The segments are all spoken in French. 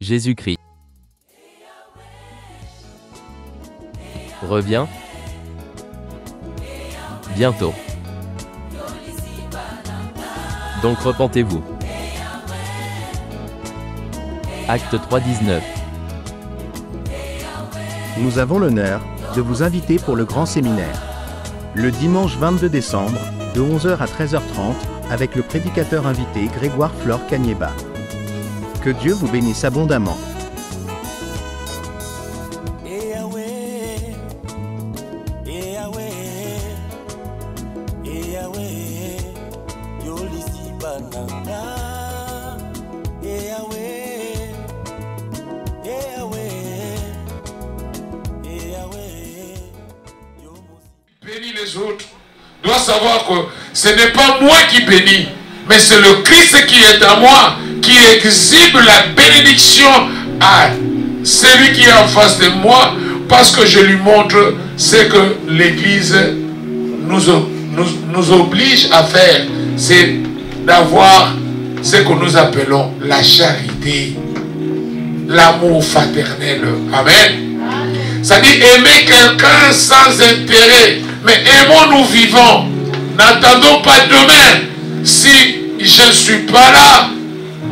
Jésus-Christ revient bientôt. Donc repentez-vous. Acte 3:19. Nous avons l'honneur de vous inviter pour le grand séminaire. Le dimanche 22 décembre, de 11h à 13h30, avec le prédicateur invité Grégoire Flore Kanyeba. Que Dieu vous bénisse abondamment. Bénis les autres. Dois savoir que ce n'est pas moi qui bénis, mais c'est le Christ qui est en moi, qui exhibe la bénédiction à celui qui est en face de moi, parce que je lui montre ce que l'Église nous oblige à faire, c'est d'avoir ce que nous appelons la charité, l'amour fraternel. Amen. Ça dit aimer quelqu'un sans intérêt, mais aimons-nous vivants. N'attendons pas demain. Si je ne suis pas là,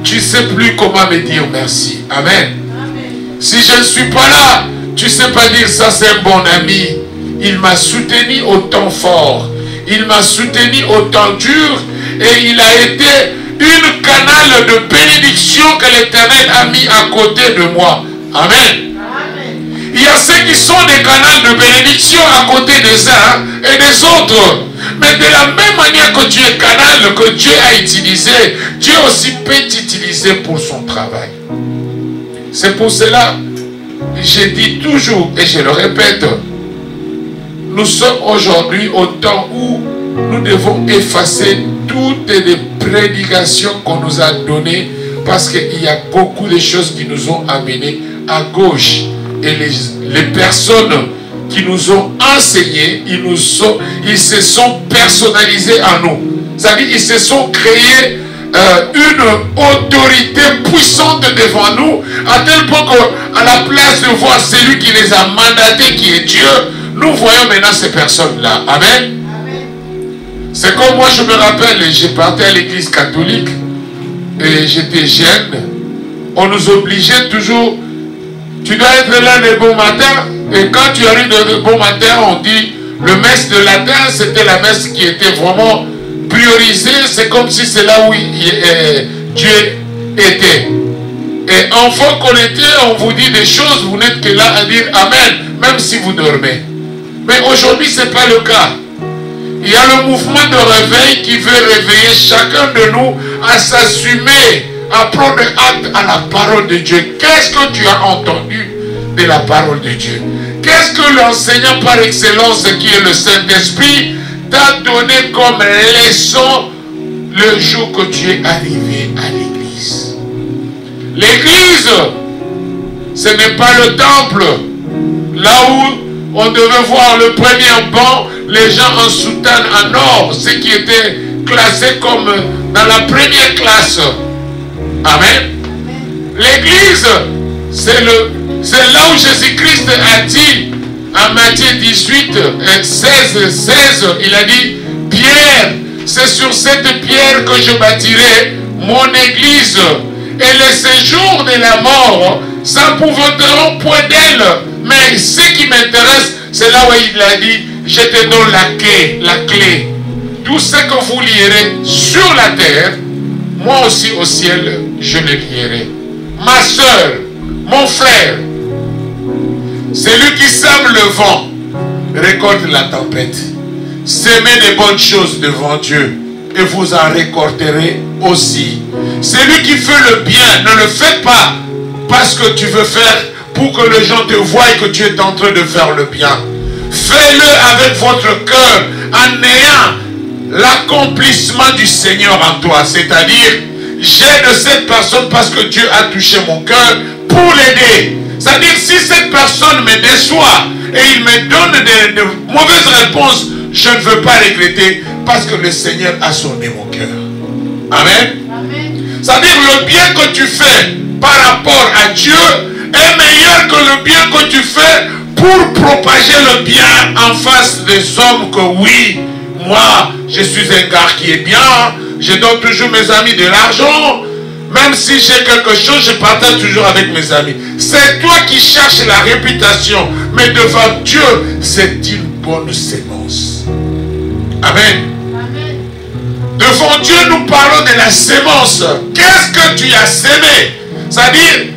tu ne sais plus comment me dire merci. Amen. Si je ne suis pas là, tu ne sais pas dire ça c'est un bon ami. Il m'a soutenu au temps fort. Il m'a soutenu au temps dur. Et il a été une canal de bénédiction que l'Éternel a mis à côté de moi. Amen. Il y a ceux qui sont des canaux de bénédiction à côté des uns et des autres. Mais de la même manière que tu es canal que Dieu a utilisé, Dieu aussi peut t'utiliser pour son travail. C'est pour cela, je dis toujours et je le répète, nous sommes aujourd'hui au temps où nous devons effacer toutes les prédications qu'on nous a données, parce qu'il y a beaucoup de choses qui nous ont amenés à gauche. Et les personnes qui nous ont enseigné, ils se sont personnalisés en nous. C'est-à-dire qu'ils se sont créés une autorité puissante devant nous, à tel point qu'à la place de voir celui qui les a mandatés, qui est Dieu, nous voyons maintenant ces personnes-là. Amen. C'est comme moi, je me rappelle, j'ai parti à l'église catholique et j'étais jeune. On nous obligeait toujours. Tu dois être là le bon matin. Et quand tu arrives le bon matin, on dit le messe de latin, c'était la messe qui était vraiment priorisée. C'est comme si c'est là où Dieu était. Et enfant qu'on était, on vous dit des choses, vous n'êtes que là à dire Amen, même si vous dormez. Mais aujourd'hui, ce n'est pas le cas. Il y a le mouvement de réveil qui veut réveiller chacun de nous à s'assumer, à prendre acte à la parole de Dieu. Qu'est-ce que tu as entendu de la parole de Dieu? Qu'est-ce que l'enseignant par excellence, qui est le Saint-Esprit, t'a donné comme leçon le jour que tu es arrivé à l'église? L'église, ce n'est pas le temple. Là où on devait voir le premier banc, les gens en soutane en or, ceux qui étaient classés comme dans la première classe. Amen. L'église, c'est là où Jésus-Christ a dit, en Matthieu 18, 16, il a dit, Pierre, c'est sur cette pierre que je bâtirai mon église. Et les séjours de la mort s'épouvanteront point d'elle. Mais ce qui m'intéresse, c'est là où il a dit, je te donne la clé. Tout ce que vous lierez sur la terre, moi aussi au ciel, je le lierai. Ma soeur, mon frère, celui qui sème le vent, récolte la tempête. Semez des bonnes choses devant Dieu et vous en récolterez aussi. Celui qui fait le bien, ne le fais pas parce que tu veux faire pour que les gens te voient que tu es en train de faire le bien. Fais-le avec votre cœur en ayant l'accomplissement du Seigneur en toi. C'est-à-dire, j'aide cette personne parce que Dieu a touché mon cœur pour l'aider. C'est-à-dire, si cette personne me déçoit et il me donne de mauvaises réponses, je ne veux pas regretter parce que le Seigneur a sonné mon cœur. Amen. C'est-à-dire, le bien que tu fais, par rapport à Dieu est meilleur que le bien que tu fais pour propager le bien en face des hommes que oui, moi, je suis un gars qui est bien, je donne toujours mes amis de l'argent, même si j'ai quelque chose, je partage toujours avec mes amis. C'est toi qui cherches la réputation, mais devant Dieu, c'est une bonne sémence. Amen. Devant Dieu, nous parlons de la sémence. Qu'est-ce que tu as sémé? C'est-à-dire,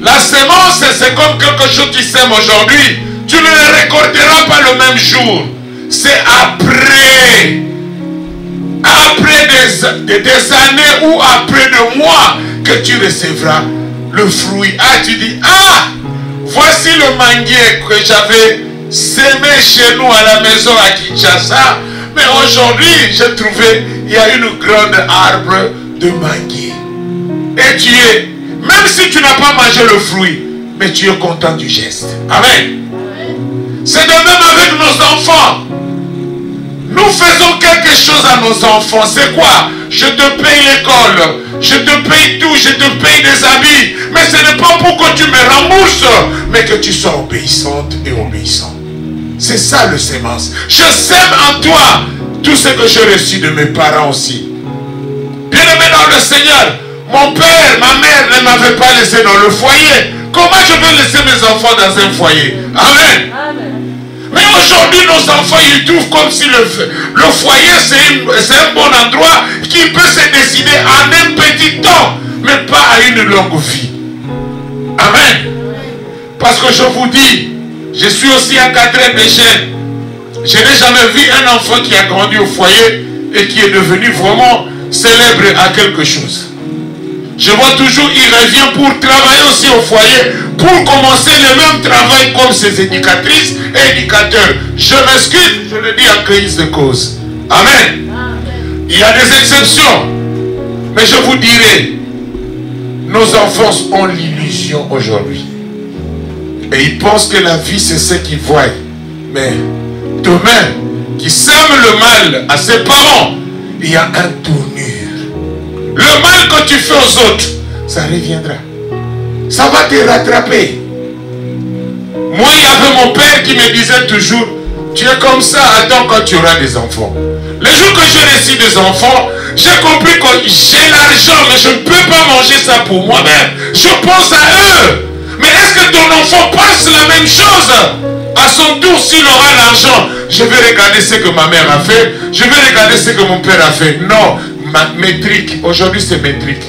la sémence, c'est comme quelque chose que tu sèmes aujourd'hui. Tu ne le récolteras pas le même jour. C'est après des années ou après des mois que tu recevras le fruit. Ah, tu dis, ah, voici le manguier que j'avais sémé chez nous à la maison à Kinshasa. Mais aujourd'hui, j'ai trouvé, il y a une grande arbre de manguier. Et tu es, même si tu n'as pas mangé le fruit, mais tu es content du geste. Amen. C'est de même avec nos enfants. Nous faisons quelque chose à nos enfants. C'est quoi? Je te paye l'école, je te paye tout, je te paye des habits. Mais ce n'est pas pour que tu me rembourses, mais que tu sois obéissante et obéissant. C'est ça le sémence. Je sème en toi tout ce que j'ai reçu de mes parents aussi. Bien-aimé dans le Seigneur, mon père, ma mère ne m'avaient pas laissé dans le foyer. Comment je vais laisser mes enfants dans un foyer? Amen. Mais aujourd'hui, nos enfants, ils trouvent comme si le foyer, c'est un bon endroit qui peut se décider en un petit temps, mais pas à une longue vie. Amen. Parce que je vous dis, je suis aussi encadré des jeunes. Je n'ai jamais vu un enfant qui a grandi au foyer et qui est devenu vraiment célèbre à quelque chose. Je vois toujours, il revient pour travailler aussi au foyer, pour commencer le même travail comme ses éducatrices et éducateurs. Je m'excuse, je le dis en crise de cause. Amen. Il y a des exceptions. Mais je vous dirai, nos enfants ont l'illusion aujourd'hui. Et ils pensent que la vie, c'est ce qu'ils voient. Mais demain, qui sème le mal à ses parents, il y a un tournure. Le mal que tu fais aux autres, ça reviendra. Ça va te rattraper. Moi, il y avait mon père qui me disait toujours, tu es comme ça, attends quand tu auras des enfants. Le jour que j'ai reçu des enfants, j'ai compris que j'ai l'argent, mais je ne peux pas manger ça pour moi-même. Je pense à eux. Mais est-ce que ton enfant pense la même chose? À son tour, s'il aura l'argent, je vais regarder ce que ma mère a fait, je vais regarder ce que mon père a fait. Non, métrique, aujourd'hui c'est métrique.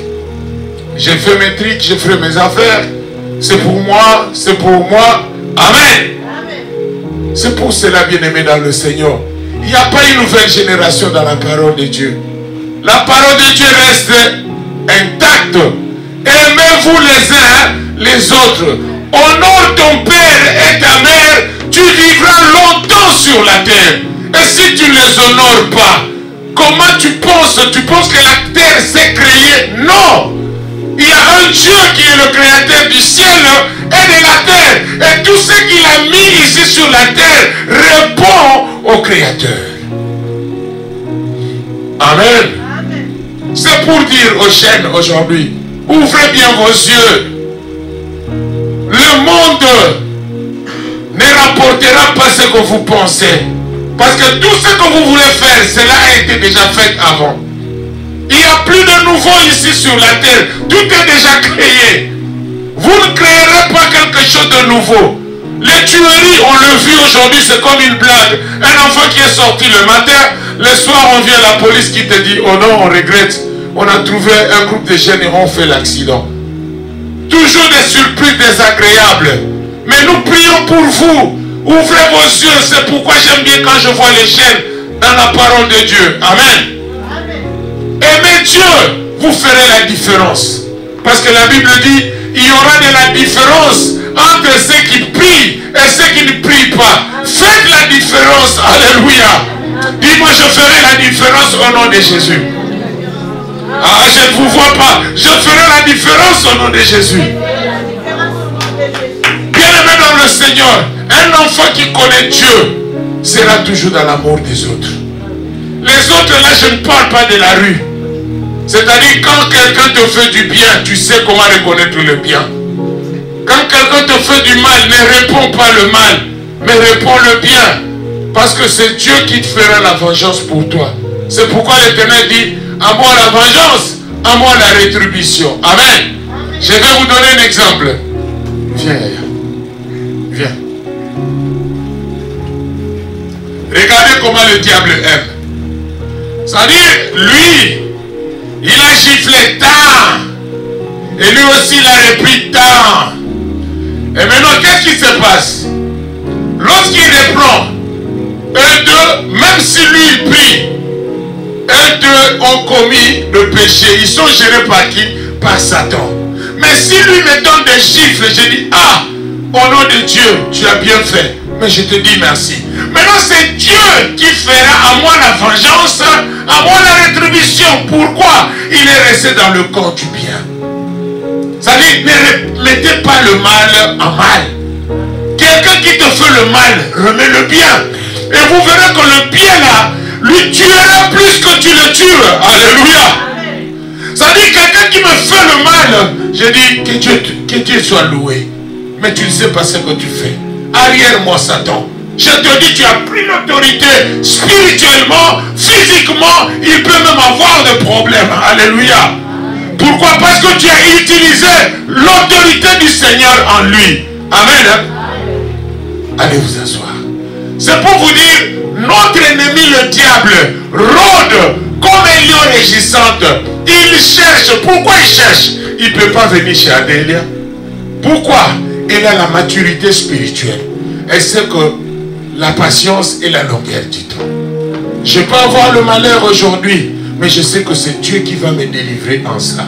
J'ai fait métrique, j'ai fait mes affaires. C'est pour moi, c'est pour moi. Amen. C'est pour cela, bien-aimé dans le Seigneur. Il n'y a pas une nouvelle génération dans la parole de Dieu. La parole de Dieu reste intacte. Aimez-vous les uns les autres. Honore ton père et ta mère, tu vivras longtemps sur la terre. Et si tu ne les honores pas, comment tu penses? Tu penses que la terre s'est créée? Non! Il y a un Dieu qui est le créateur du ciel et de la terre. Et tout ce qu'il a mis ici sur la terre répond au créateur. Amen. C'est pour dire aux jeunes aujourd'hui, ouvrez bien vos yeux. Le monde ne rapportera pas ce que vous pensez. Parce que tout ce que vous voulez faire, cela a été déjà fait avant. Il n'y a plus de nouveau ici sur la terre. Tout est déjà créé. Vous ne créerez pas quelque chose de nouveau. Les tueries, on le vit aujourd'hui, c'est comme une blague. Un enfant qui est sorti le matin, le soir on vient à la police qui te dit, oh non, on regrette. On a trouvé un groupe de jeunes et on fait l'accident. Toujours des surprises désagréables. Mais nous prions pour vous. Ouvrez vos yeux. C'est pourquoi j'aime bien quand je vois les jeunes dans la parole de Dieu. Amen. Aimez Dieu, vous ferez la différence. Parce que la Bible dit, il y aura de la différence entre ceux qui prient et ceux qui ne prient pas. Faites la différence. Alléluia. Dis-moi, je ferai la différence au nom de Jésus. Ah, je ne vous vois pas. Je ferai la différence au nom de Jésus. Bien-aimé dans le Seigneur, un enfant qui connaît Dieu sera toujours dans l'amour des autres. Les autres là, je ne parle pas de la rue. C'est-à-dire, quand quelqu'un te fait du bien, tu sais comment reconnaître le bien. Quand quelqu'un te fait du mal, ne réponds pas le mal, mais réponds le bien. Parce que c'est Dieu qui te fera la vengeance pour toi. C'est pourquoi l'Éternel dit, à moi la vengeance, à moi la rétribution. Amen. Je vais vous donner un exemple. Viens, Yaya. Viens. Regardez comment le diable aime. C'est-à-dire, lui, il a giflé tant. Et lui aussi, il a repris tant. Et maintenant, qu'est-ce qui se passe? Lorsqu'il reprend, eux deux, même si lui il prie, eux deux ont commis le péché. Ils sont gérés par qui? Par Satan. Mais si lui me donne des chiffres, je dis, ah, au nom de Dieu, tu as bien fait. Mais je te dis merci. Maintenant, c'est Dieu qui fera à moi la vengeance, à moi la rétribution. Pourquoi? Il est resté dans le camp du bien. C'est-à-dire, ne mettez pas le mal en mal. Quelqu'un qui te fait le mal, remets le bien. Et vous verrez que le bien là, lui tuera plus que tu le tues. Alléluia. C'est-à-dire, quelqu'un qui me fait le mal, je dis que Dieu soit loué. Mais tu ne sais pas ce que tu fais. Arrière-moi, Satan. Je te dis, tu as pris l'autorité spirituellement, physiquement, il peut même avoir des problèmes. Alléluia. Pourquoi? Parce que tu as utilisé l'autorité du Seigneur en lui. Amen. Allez vous asseoir. C'est pour vous dire, notre ennemi le diable rôde comme un lion régissante. Il cherche. Pourquoi il cherche? Il ne peut pas venir chez Adélia. Pourquoi? Elle a la maturité spirituelle. Elle sait que la patience est la longueur du temps. Je peux avoir le malheur aujourd'hui, mais je sais que c'est Dieu qui va me délivrer en ça.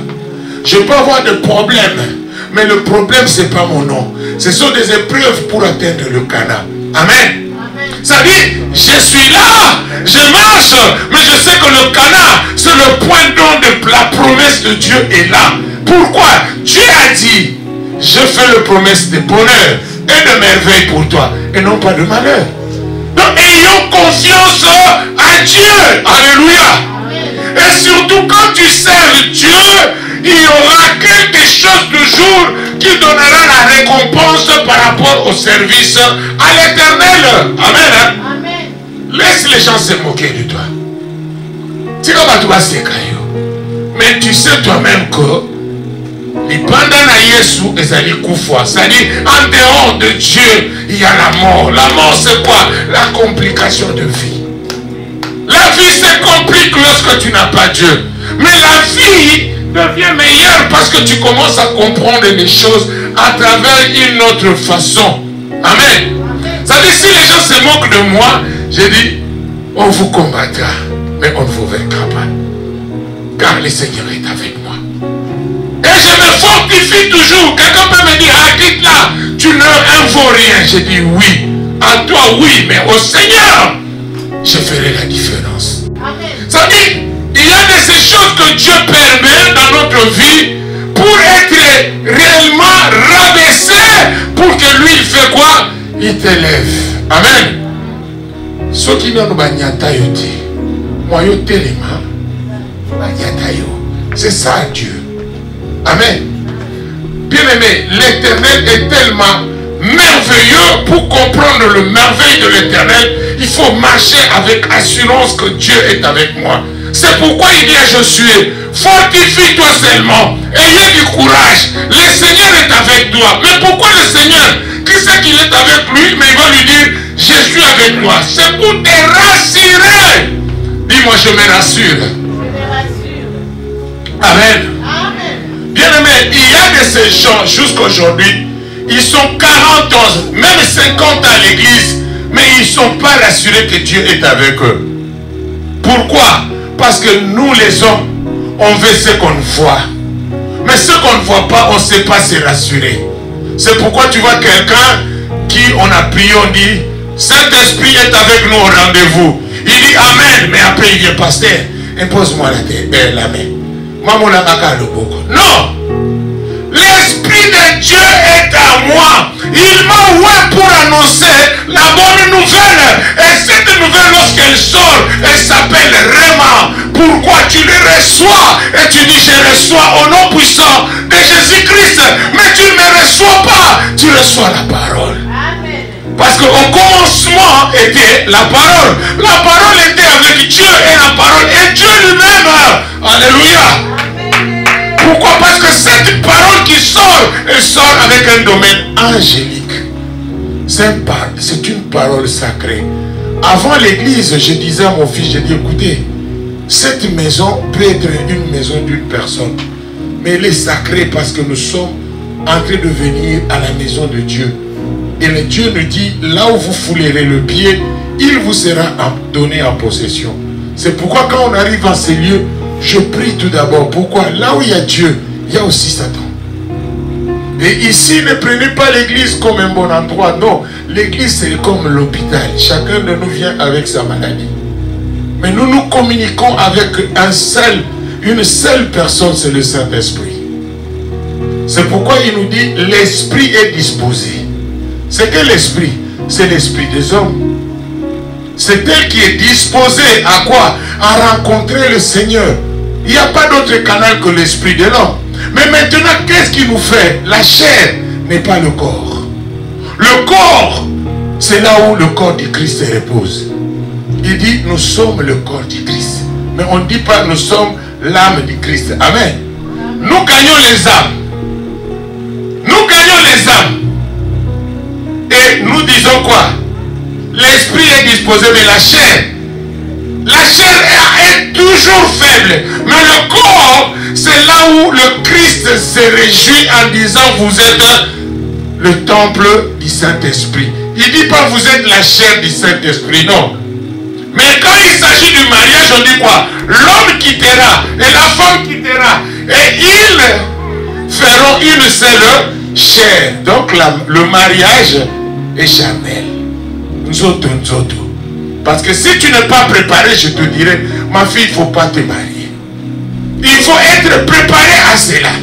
Je peux avoir des problèmes, mais le problème, ce n'est pas mon nom. Ce sont des épreuves pour atteindre le Canaan. Amen. Ça dit, je suis là, je marche, mais je sais que le Canaan, c'est le point d'onde de la promesse de Dieu est là. Pourquoi? Dieu a dit, je fais la promesse de bonheur et de merveille pour toi, et non pas de malheur. Donc, ayons confiance à Dieu. Alléluia. Et surtout, quand tu serves Dieu, il y aura quelque chose toujours qui donnera la récompense par rapport au service à l'Éternel. Amen. Amen. Laisse les gens se moquer de toi. Mais tu sais toi-même que c'est-à-dire, en dehors de Dieu, il y a la mort. La mort, c'est quoi? La complication de vie. La vie se complique lorsque tu n'as pas Dieu. Mais la vie devient meilleure parce que tu commences à comprendre les choses à travers une autre façon. Amen. C'est-à-dire, si les gens se moquent de moi, je dis, on vous combattra, mais on ne vous vaincra pas. Car le Seigneur est avec moi. Et je me fortifie toujours. Quelqu'un peut me dire, ah, quitte là, tu ne vaux rien. Je dis oui. À toi, oui, mais au Seigneur, je ferai la différence. Ça dit, il y a de ces choses que Dieu permet dans notre vie pour être réellement rabaissé, pour que lui, il fait quoi? Il t'élève. Amen. Ce qui nous banyata yote, moi yo telema, banyata yo. C'est ça Dieu. Amen. Bien aimé, l'Éternel est tellement merveilleux. Pour comprendre le merveille de l'Éternel, il faut marcher avec assurance que Dieu est avec moi. C'est pourquoi il dit à Josué, fortifie-toi seulement, ayez du courage, le Seigneur est avec toi. Mais pourquoi le Seigneur? Qui sait qu'il est avec lui? Mais il va lui dire, je suis avec toi. C'est pour te rassurer. Dis-moi, je me rassure. Amen. Bien aimé, il y a de ces gens jusqu'à aujourd'hui, ils sont 40 ans, même 50 ans à l'église, mais ils ne sont pas rassurés que Dieu est avec eux. Pourquoi? Parce que nous les hommes, on veut ce qu'on voit. Mais ce qu'on ne voit pas, on ne sait pas se rassurer. C'est pourquoi tu vois quelqu'un qui, on a prié, on dit, Saint-Esprit est avec nous au rendez-vous. Il dit Amen, mais après il vient, pasteur, impose-moi la main. Non! L'Esprit de Dieu est à moi. Il m'a oué pour annoncer la bonne nouvelle. Et cette nouvelle, lorsqu'elle sort, elle s'appelle Réma. Pour Pourquoi tu le reçois et tu dis je reçois au nom puissant de Jésus-Christ, mais tu ne me reçois pas, tu reçois la parole. Parce qu'au commencement était la parole. La parole était avec Dieu et la parole est Dieu lui-même. Alléluia. Pourquoi? Parce que cette parole qui sort, elle sort avec un domaine angélique. C'est une parole sacrée. Avant l'église, je disais à mon fils, je dis écoutez, cette maison peut être une maison d'une personne, mais elle est sacrée parce que nous sommes en train de venir à la maison de Dieu. Et le Dieu nous dit, là où vous foulerez le pied, il vous sera donné en possession. C'est pourquoi quand on arrive à ces lieux, je prie tout d'abord. Pourquoi? Là où il y a Dieu, il y a aussi Satan. Et ici, ne prenez pas l'église comme un bon endroit. Non, l'église c'est comme l'hôpital. Chacun de nous vient avec sa maladie. Mais nous nous communiquons avec une seule personne, c'est le Saint-Esprit. C'est pourquoi il nous dit, l'esprit est disposé. C'est que l'esprit? C'est l'esprit des hommes. C'est elle qui est disposée à quoi? À rencontrer le Seigneur. Il n'y a pas d'autre canal que l'esprit de l'homme. Mais maintenant, qu'est-ce qui nous fait? La chair n'est pas le corps. Le corps, c'est là où le corps du Christ se repose. Il dit, nous sommes le corps du Christ. Mais on ne dit pas, nous sommes l'âme du Christ. Amen. Nous gagnons les âmes. Nous gagnons les âmes. Et nous disons quoi? L'esprit est disposé, mais la chair est toujours faible. Mais le corps, c'est là où le Christ se réjouit en disant, vous êtes le temple du Saint-Esprit. Il ne dit pas, vous êtes la chair du Saint-Esprit, non. Mais quand il s'agit du mariage, on dit quoi? L'homme quittera et la femme quittera. Et ils feront une seule chair. Donc le mariage est charnel. Nzoto, nzoto. Parce que si tu n'es pas préparé, je te dirais, ma fille, il ne faut pas te marier. Il faut être préparé à cela.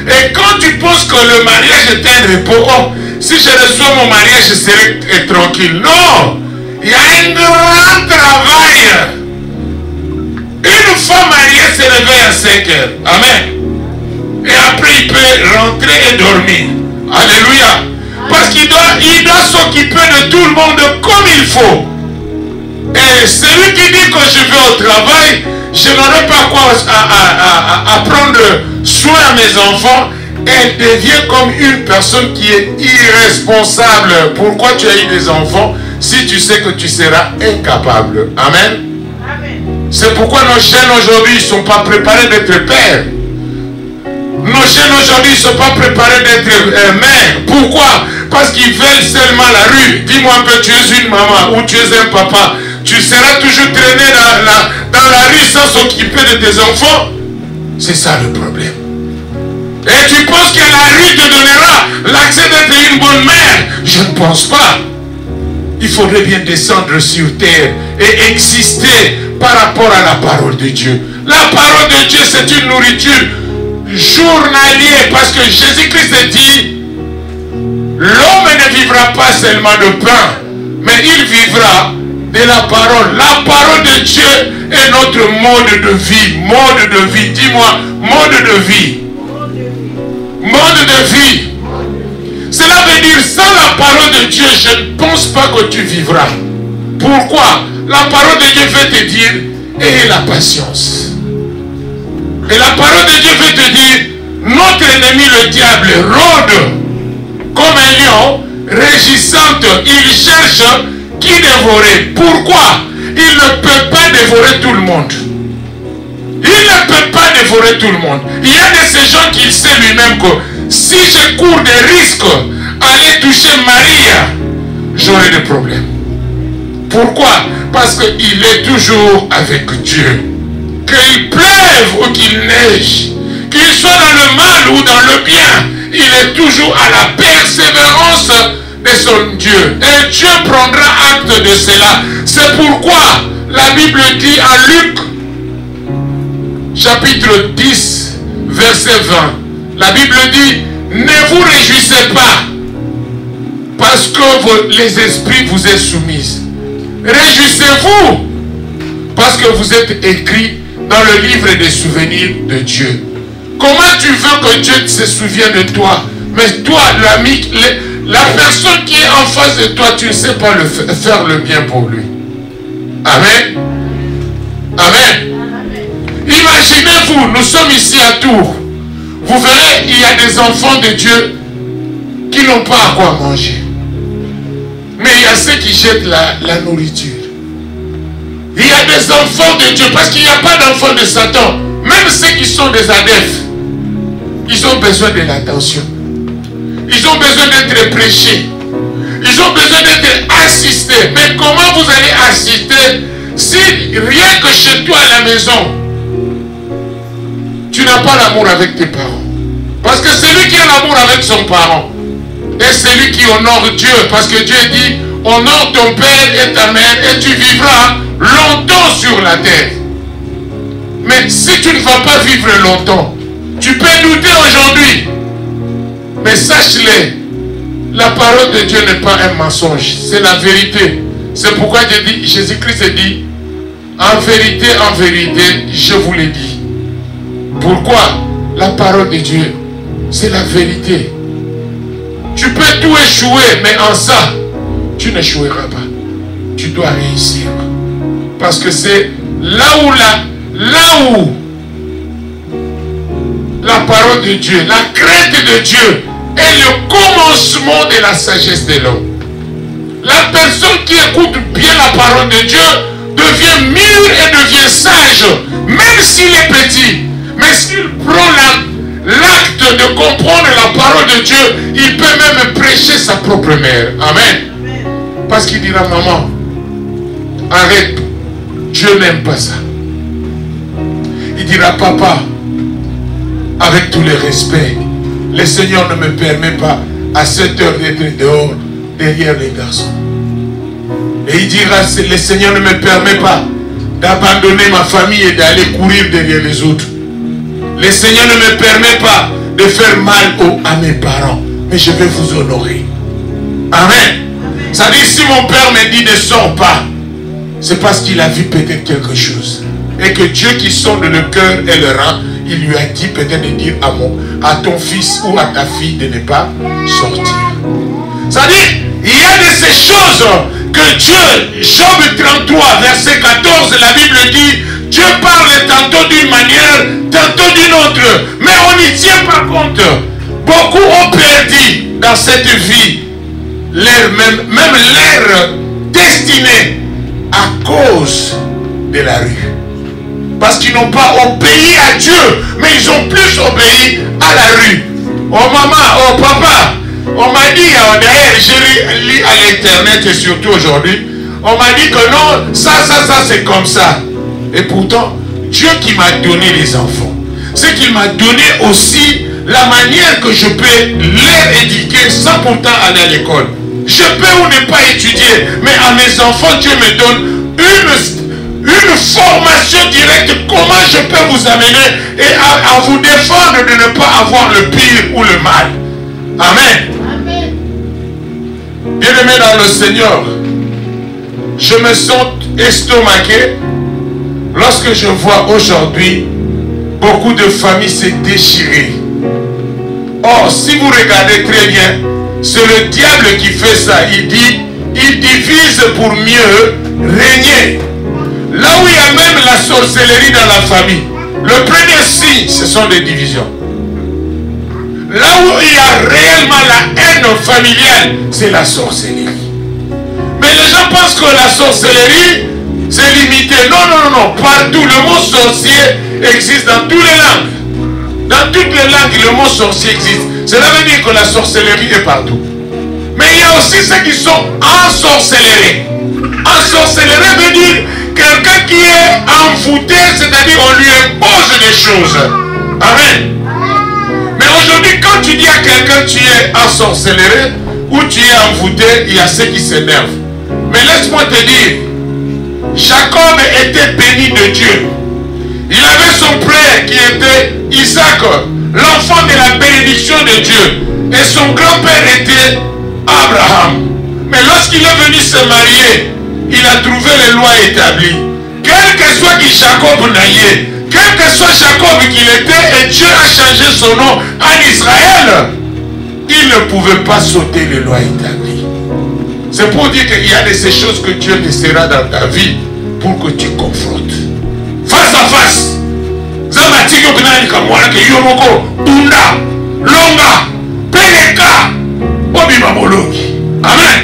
Et quand tu penses que le mariage est un repos, oh, si je reçois mon mariage, je serai tranquille. Non! Il y a un grand travail. Une femme mariée se réveille à 5 heures. Amen. Et après, il peut rentrer et dormir. Alléluia. Parce qu'il doit s'occuper de tout le monde comme il faut. Et celui qui dit que je vais au travail, je n'aurai pas quoi à prendre soin à mes enfants, elle devient comme une personne qui est irresponsable. Pourquoi tu as eu des enfants si tu sais que tu seras incapable? Amen. C'est pourquoi nos jeunes aujourd'hui ne sont pas préparés d'être pères. Nos jeunes aujourd'hui ne sont pas préparés d'être mères. Pourquoi? Parce qu'ils veulent seulement la rue. Dis-moi un peu, tu es une maman ou tu es un papa. Tu seras toujours traîné dans la rue sans s'occuper de tes enfants. C'est ça le problème. Et tu penses que la rue te donnera l'accès d'être une bonne mère? Je ne pense pas. Il faudrait bien descendre sur terre et exister par rapport à la parole de Dieu. La parole de Dieu, c'est une nourriture journalière, parce que Jésus-Christ dit, l'homme ne vivra pas seulement de pain, mais il vivra de la parole. La parole de Dieu est notre mode de vie. Mode de vie, dis-moi, mode de vie. Mode de vie. Cela veut dire, sans la parole de Dieu, je ne pense pas que tu vivras. Pourquoi? La parole de Dieu veut te dire, aie la patience. Et la parole de Dieu veut te dire, notre ennemi le diable rôde comme un lion, régissante. Il cherche qui dévorer. Pourquoi? Il ne peut pas dévorer tout le monde. Il ne peut pas dévorer tout le monde. Il y a de ces gens qui sait lui-même que si je cours des risques à aller toucher Maria, j'aurai des problèmes. Pourquoi? Parce qu'il est toujours avec Dieu. Qu'il pleuve ou qu'il neige, qu'il soit dans le mal ou dans le bien, il est toujours à la persévérance de son Dieu. Et Dieu prendra acte de cela. C'est pourquoi la Bible dit en Luc, chapitre 10, verset 20, la Bible dit, ne vous réjouissez pas parce que les esprits vous est soumis. Réjouissez-vous parce que vous êtes écrits dans le livre des souvenirs de Dieu. Comment tu veux que Dieu se souvienne de toi? Mais toi, l'ami, la personne qui est en face de toi, tu ne sais pas faire le bien pour lui. Amen. Amen. Imaginez-vous, nous sommes ici à Tours. Vous verrez, il y a des enfants de Dieu qui n'ont pas à quoi manger. Mais il y a ceux qui jettent la nourriture. Il y a des enfants de Dieu, parce qu'il n'y a pas d'enfants de Satan. Même ceux qui sont des adeptes, ils ont besoin de l'attention. Ils ont besoin d'être prêchés. Ils ont besoin d'être assistés. Mais comment vous allez assister si rien que chez toi à la maison, tu n'as pas l'amour avec tes parents? Parce que celui qui a l'amour avec son parent est celui qui honore Dieu. Parce que Dieu dit, honore ton père et ta mère et tu vivras longtemps sur la terre. Mais si tu ne vas pas vivre longtemps, tu peux douter aujourd'hui. Mais sache-le, la parole de Dieu n'est pas un mensonge, c'est la vérité. C'est pourquoi Jésus-Christ dit, en vérité, je vous l'ai dit. Pourquoi? La parole de Dieu, c'est la vérité. Tu peux tout échouer, mais en ça, tu n'échoueras pas. Tu dois réussir. Parce que c'est là où la parole de Dieu, la crainte de Dieu est le commencement de la sagesse de l'homme. La personne qui écoute bien la parole de Dieu devient mûr et devient sage, même s'il est petit. Mais s'il prend l'acte de comprendre la parole de Dieu, il peut même prêcher sa propre mère. Amen. Parce qu'il dira, maman, arrête, Dieu n'aime pas ça. Il dira, papa, avec tout le respect, le Seigneur ne me permet pas à cette heure d'être dehors derrière les garçons. Et il dira, le Seigneur ne me permet pas d'abandonner ma famille et d'aller courir derrière les autres. Le Seigneur ne me permet pas de faire mal à mes parents, mais je vais vous honorer. Amen. Ça dit, si mon père me dit ne sors pas, c'est parce qu'il a vu peut-être quelque chose. Et que Dieu qui sonde le cœur et le rein, il lui a dit peut-être de dire à ton fils ou à ta fille de ne pas sortir. Ça dit, il y a de ces choses que Dieu, Job 33, verset 14, la Bible dit, Dieu parle tantôt d'une manière, tantôt d'une autre, mais on n'y tient pas compte. Beaucoup ont perdu dans cette vie même leur destinée à cause de la rue. Parce qu'ils n'ont pas obéi à Dieu, mais ils ont plus obéi à la rue. Oh maman, oh papa, on m'a dit, d'ailleurs je lis à l'internet et surtout aujourd'hui, on m'a dit que non, ça c'est comme ça. Et pourtant, Dieu qui m'a donné les enfants, c'est qu'il m'a donné aussi la manière que je peux les éduquer sans pourtant aller à l'école. Je peux ou ne pas étudier, mais à mes enfants, Dieu me donne une formation directe. Comment je peux vous amener et à vous défendre de ne pas avoir le pire ou le mal. Amen. Amen. Bien-aimé dans le Seigneur, je me sens estomaqué lorsque je vois aujourd'hui beaucoup de familles se déchirer. Or, si vous regardez très bien, c'est le diable qui fait ça. Il dit, il divise pour mieux régner. Là où il y a même la sorcellerie dans la famille, le premier signe, ce sont les divisions. Là où il y a réellement la haine familiale, c'est la sorcellerie. Mais les gens pensent que la sorcellerie, c'est limité. Non. Partout, le mot sorcier existe dans toutes les langues. Dans toutes les langues, le mot sorcier existe. Cela veut dire que la sorcellerie est partout. Mais il y a aussi ceux qui sont ensorcelés. Ensorcelés veut dire quelqu'un qui est envoûté, c'est-à-dire on lui impose des choses. Amen. Mais aujourd'hui, quand tu dis à quelqu'un tu es ensorcelé ou tu es envoûté, il y a ceux qui s'énervent. Mais laisse-moi te dire, Jacob était béni de Dieu. Il avait son frère qui était Isaac, l'enfant de la bénédiction de Dieu. Et son grand-père était Abraham. Mais lorsqu'il est venu se marier, il a trouvé les lois établies. Quel que soit qui Jacob naillait, Quel que soit Jacob qu'il était, et Dieu a changé son nom en Israël, il ne pouvait pas sauter les lois établies. C'est pour dire qu'il y a de ces choses que Dieu laissera dans ta vie pour que tu confrontes. Face à face. Amen.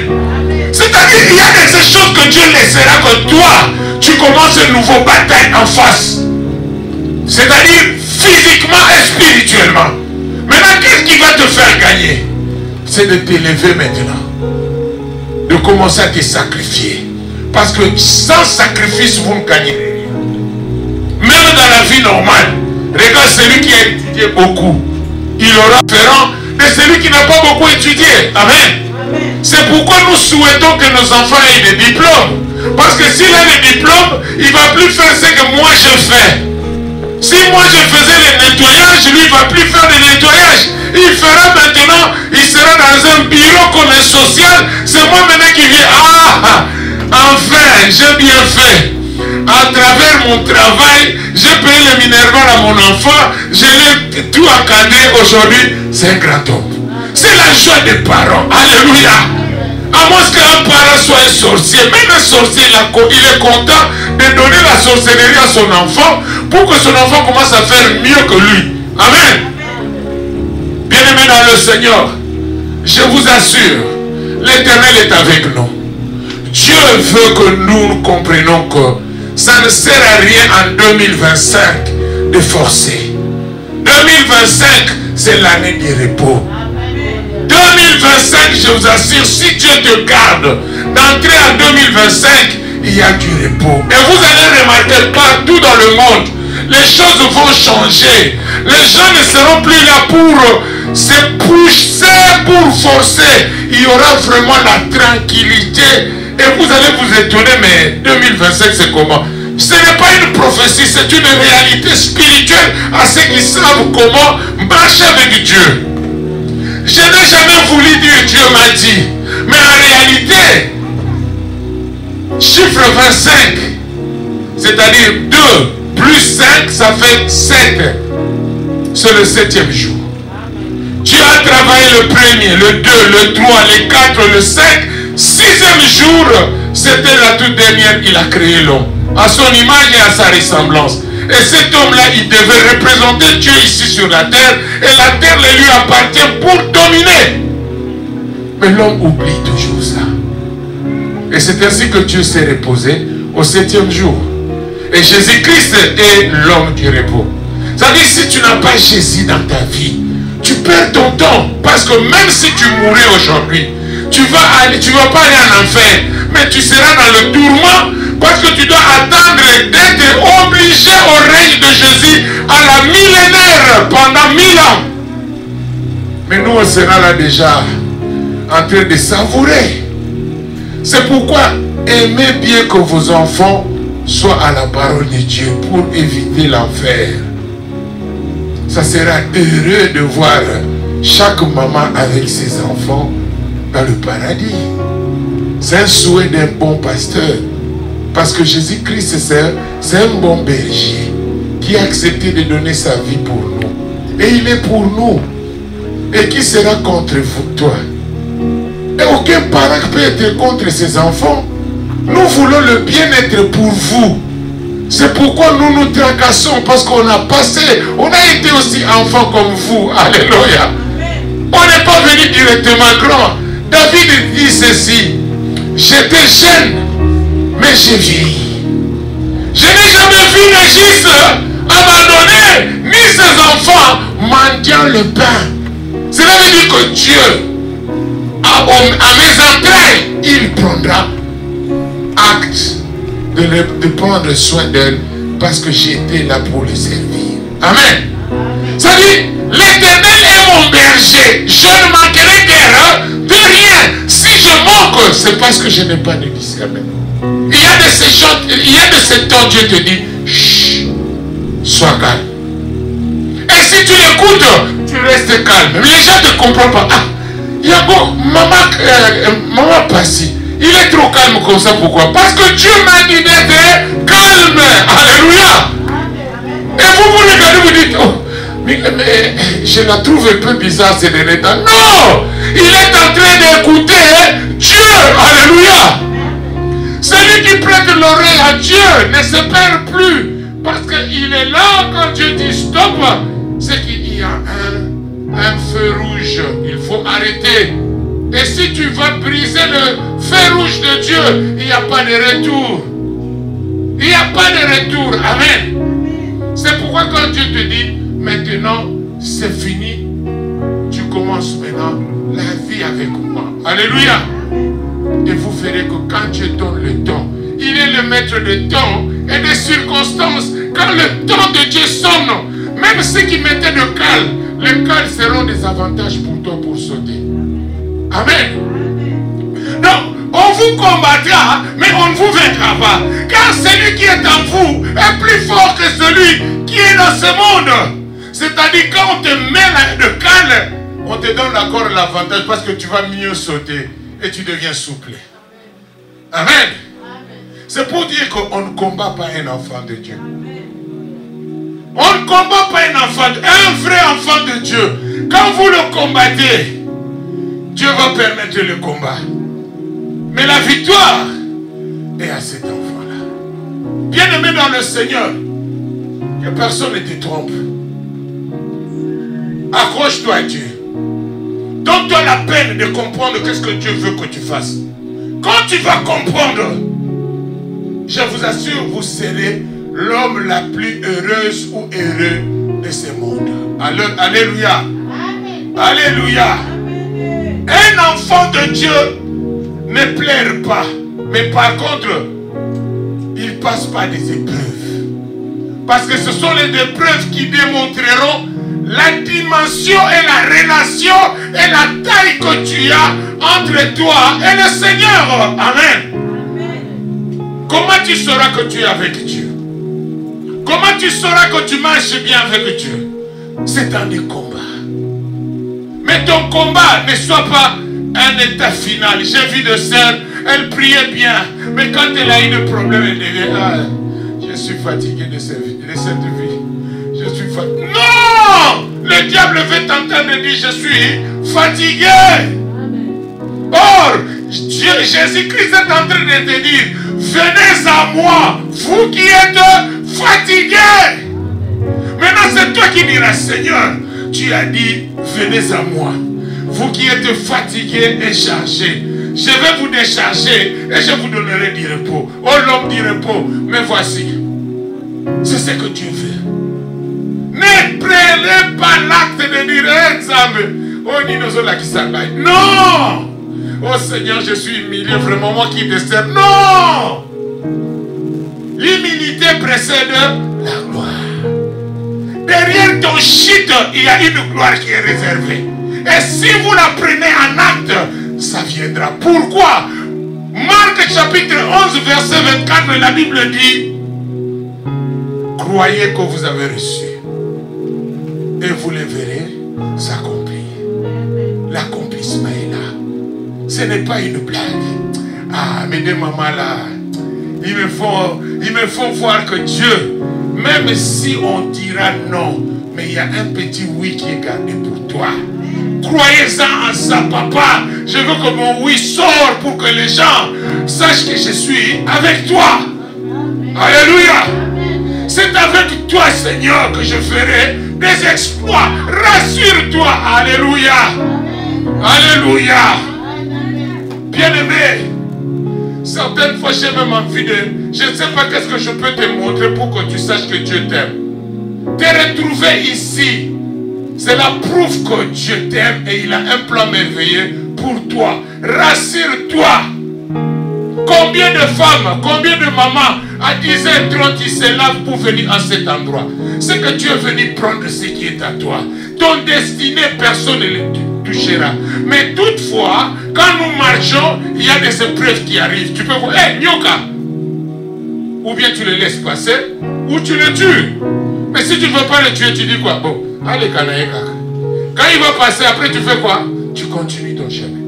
C'est-à-dire qu'il y a de ces choses que Dieu laissera que toi, tu commences une nouvelle bataille en face. C'est-à-dire physiquement et spirituellement. Maintenant, qu'est-ce qui va te faire gagner? C'est de t'élever maintenant. De commencer à te sacrifier. Parce que sans sacrifice, vous ne gagnerez rien. Même dans la vie normale, regarde celui qui a étudié beaucoup. Il aura différent de celui qui n'a pas beaucoup étudié. Amen. C'est pourquoi nous souhaitons que nos enfants aient des diplômes. Parce que s'il a des diplômes, il ne va plus faire ce que moi je fais. Si moi je faisais le nettoyage, lui ne va plus faire le nettoyage. Il fera maintenant, il sera dans un bureau comme un social. C'est moi maintenant qui viens. Ah, enfin, j'ai bien fait. À travers mon travail, j'ai payé le minerval à mon enfant. Je l'ai tout encadré aujourd'hui. C'est un grand homme. C'est la joie des parents. Alléluia. À moins qu'un parent soit un sorcier. Même un sorcier, il est content de donner la sorcellerie à son enfant pour que son enfant commence à faire mieux que lui. Amen. Bien-aimés dans le Seigneur, je vous assure, l'Éternel est avec nous. Dieu veut que nous comprenions que ça ne sert à rien en 2025 de forcer. 2025, c'est l'année du repos. 2025, je vous assure, si Dieu te garde d'entrer en 2025, il y a du repos. Et vous allez remarquer partout dans le monde, les choses vont changer. Les gens ne seront plus là pour se pousser, pour forcer. Il y aura vraiment la tranquillité. Et vous allez vous étonner, mais 2025 c'est comment? Ce n'est pas une prophétie, c'est une réalité spirituelle à ceux qui savent comment marcher avec Dieu. Je n'ai jamais voulu dire Dieu m'a dit. Mais en réalité, chiffre 25, c'est-à-dire 2 plus 5, ça fait 7. C'est le 7e jour. Dieu a travaillé le premier, le 2, le 3, le 4, le 5. 6e jour, c'était la toute dernière, il a créé l'homme. À son image et à sa ressemblance. Et cet homme-là, il devait représenter Dieu ici sur la terre. Et la terre lui appartient pour dominer. Mais l'homme oublie toujours ça. Et c'est ainsi que Dieu s'est reposé au 7e jour. Et Jésus-Christ est l'homme du repos. C'est-à-dire, si tu n'as pas Jésus dans ta vie, tu perds ton temps. Parce que même si tu mourais aujourd'hui, tu vas pas aller en enfer. Mais tu seras dans le tourment. Parce que tu dois attendre d'être obligé au règne de Jésus à la millénaire pendant 1000 ans. Mais nous, on sera là déjà en train de savourer. C'est pourquoi aimez bien que vos enfants soient à la parole de Dieu pour éviter l'enfer. Ça sera heureux de voir chaque maman avec ses enfants dans le paradis. C'est un souhait d'un bon pasteur. Parce que Jésus-Christ, c'est un bon berger qui a accepté de donner sa vie pour nous. Et il est pour nous. Et qui sera contre vous, toi? Et aucun parent peut être contre ses enfants. Nous voulons le bien-être pour vous. C'est pourquoi nous nous tracassons. Parce qu'on a passé, on a été aussi enfants comme vous. Alléluia. On n'est pas venu directement grand. David dit ceci. J'étais jeune. Mais j'ai vieilli. Je n'ai jamais vu le juste abandonner, ni ses enfants mendiant le pain. Cela veut dire que Dieu, à mes entrailles, il prendra acte de prendre soin d'elle parce que j'étais là pour le servir. Amen. Ça dit, l'Éternel est mon berger. Je ne manquerai de rien. Si je manque, c'est parce que je n'ai pas de discernement. Il y a de ces choses, il y a de ces temps, Dieu te dit, chut, sois calme. Et si tu l'écoutes, tu restes calme. Mais les gens ne comprennent pas. Ah, il y a bon, maman Passi, il est trop calme comme ça, pourquoi? Parce que Dieu m'a dit d'être calme. Alléluia. Et vous regardez, vous dites, oh, mais je la trouve un peu bizarre ces derniers temps. Non! Il est en train d'écouter Dieu. Alléluia! Celui qui prête l'oreille à Dieu ne se perd plus. Parce qu'il est là quand Dieu dit stop. C'est qu'il y a un feu rouge. Il faut arrêter. Et si tu vas briser le feu rouge de Dieu, il n'y a pas de retour. Il n'y a pas de retour. Amen. C'est pourquoi quand Dieu te dit, maintenant, c'est fini, tu commences maintenant la vie avec moi. Alléluia. Et vous verrez que quand Dieu donne le temps, il est le maître de temps et des circonstances. Quand le temps de Dieu sonne, même ceux qui mettaient le cal, les cales seront des avantages pour toi pour sauter. Amen. Donc, on vous combattra, mais on ne vous vaincra pas. Car celui qui est en vous est plus fort que celui qui est dans ce monde. C'est-à-dire, quand on te met le cal, on te donne encore l'avantage parce que tu vas mieux sauter et tu deviens souple. Amen. C'est pour dire qu'on ne combat pas un enfant de Dieu. On ne combat pas un vrai enfant de Dieu. Quand vous le combattez, Dieu va permettre le combat. Mais la victoire est à cet enfant-là. Bien-aimé dans le Seigneur, que personne ne te trompe. Accroche-toi à Dieu. Donne-toi la peine de comprendre qu'est-ce que Dieu veut que tu fasses. Quand tu vas comprendre, je vous assure, vous serez l'homme la plus heureuse ou heureux de ce monde. Alléluia. Alléluia. Un enfant de Dieu ne pleure pas. Mais par contre, il passe par des épreuves. Parce que ce sont les épreuves qui démontreront la dimension et la relation et la taille que tu as entre toi et le Seigneur. Amen. Comment tu sauras que tu es avec Dieu? Comment tu sauras que tu marches bien avec Dieu? C'est dans des combats. Mais ton combat ne soit pas un état final. J'ai vu de sœurs, elle priait bien. Mais quand elle a eu des problèmes, elle dit, je suis fatigué de cette vie. Je suis fatigué. Non! Le diable veut t'entendre dire, je suis fatigué. Or, Jésus-Christ est en train de te dire, venez à moi, vous qui êtes fatigués. Maintenant, c'est toi qui diras, Seigneur, tu as dit, venez à moi, vous qui êtes fatigués et chargés. Je vais vous décharger et je vous donnerai du repos. Oh, l'homme du repos, mais voici, c'est ce que Dieu veut. Ne prenez pas l'acte de dire, oh, non! Oh Seigneur, je suis humilié, vraiment, moi qui te sers. Non! L'humilité précède la gloire. Derrière ton shit, il y a une gloire qui est réservée. Et si vous la prenez en acte, ça viendra. Pourquoi? Marc chapitre 11, verset 24, la Bible dit, croyez que vous avez reçu. Et vous le verrez s'accomplir. L'accomplissement est là. Ce n'est pas une blague. Ah, mais des mamans là, il me faut voir que Dieu, même si on dira non, mais il y a un petit oui qui est gardé pour toi. Croyez-en en ça, papa. Je veux que mon oui sorte pour que les gens sachent que je suis avec toi. Alléluia. C'est avec toi, Seigneur, que je ferai des exploits. Rassure-toi. Alléluia. Alléluia. Bien-aimé, certaines fois j'ai même envie de... Je ne sais pas qu'est-ce que je peux te montrer pour que tu saches que Dieu t'aime. Te retrouver ici, cela prouve que Dieu t'aime et il a un plan merveilleux pour toi. Rassure-toi. Combien de femmes, combien de mamans à 10h30 ils se lavent pour venir à cet endroit? C'est que tu es venu prendre ce qui est à toi. Ton destiné, personne ne le touchera. Mais toutefois, quand nous marchons, il y a des épreuves qui arrivent. Tu peux voir, hé, Nyoka! Ou bien tu le laisses passer, ou tu le tues. Mais si tu ne veux pas le tuer, tu dis quoi? Bon, allez, Kanaïka. Quand il va passer, après tu fais quoi? Tu continues ton chemin.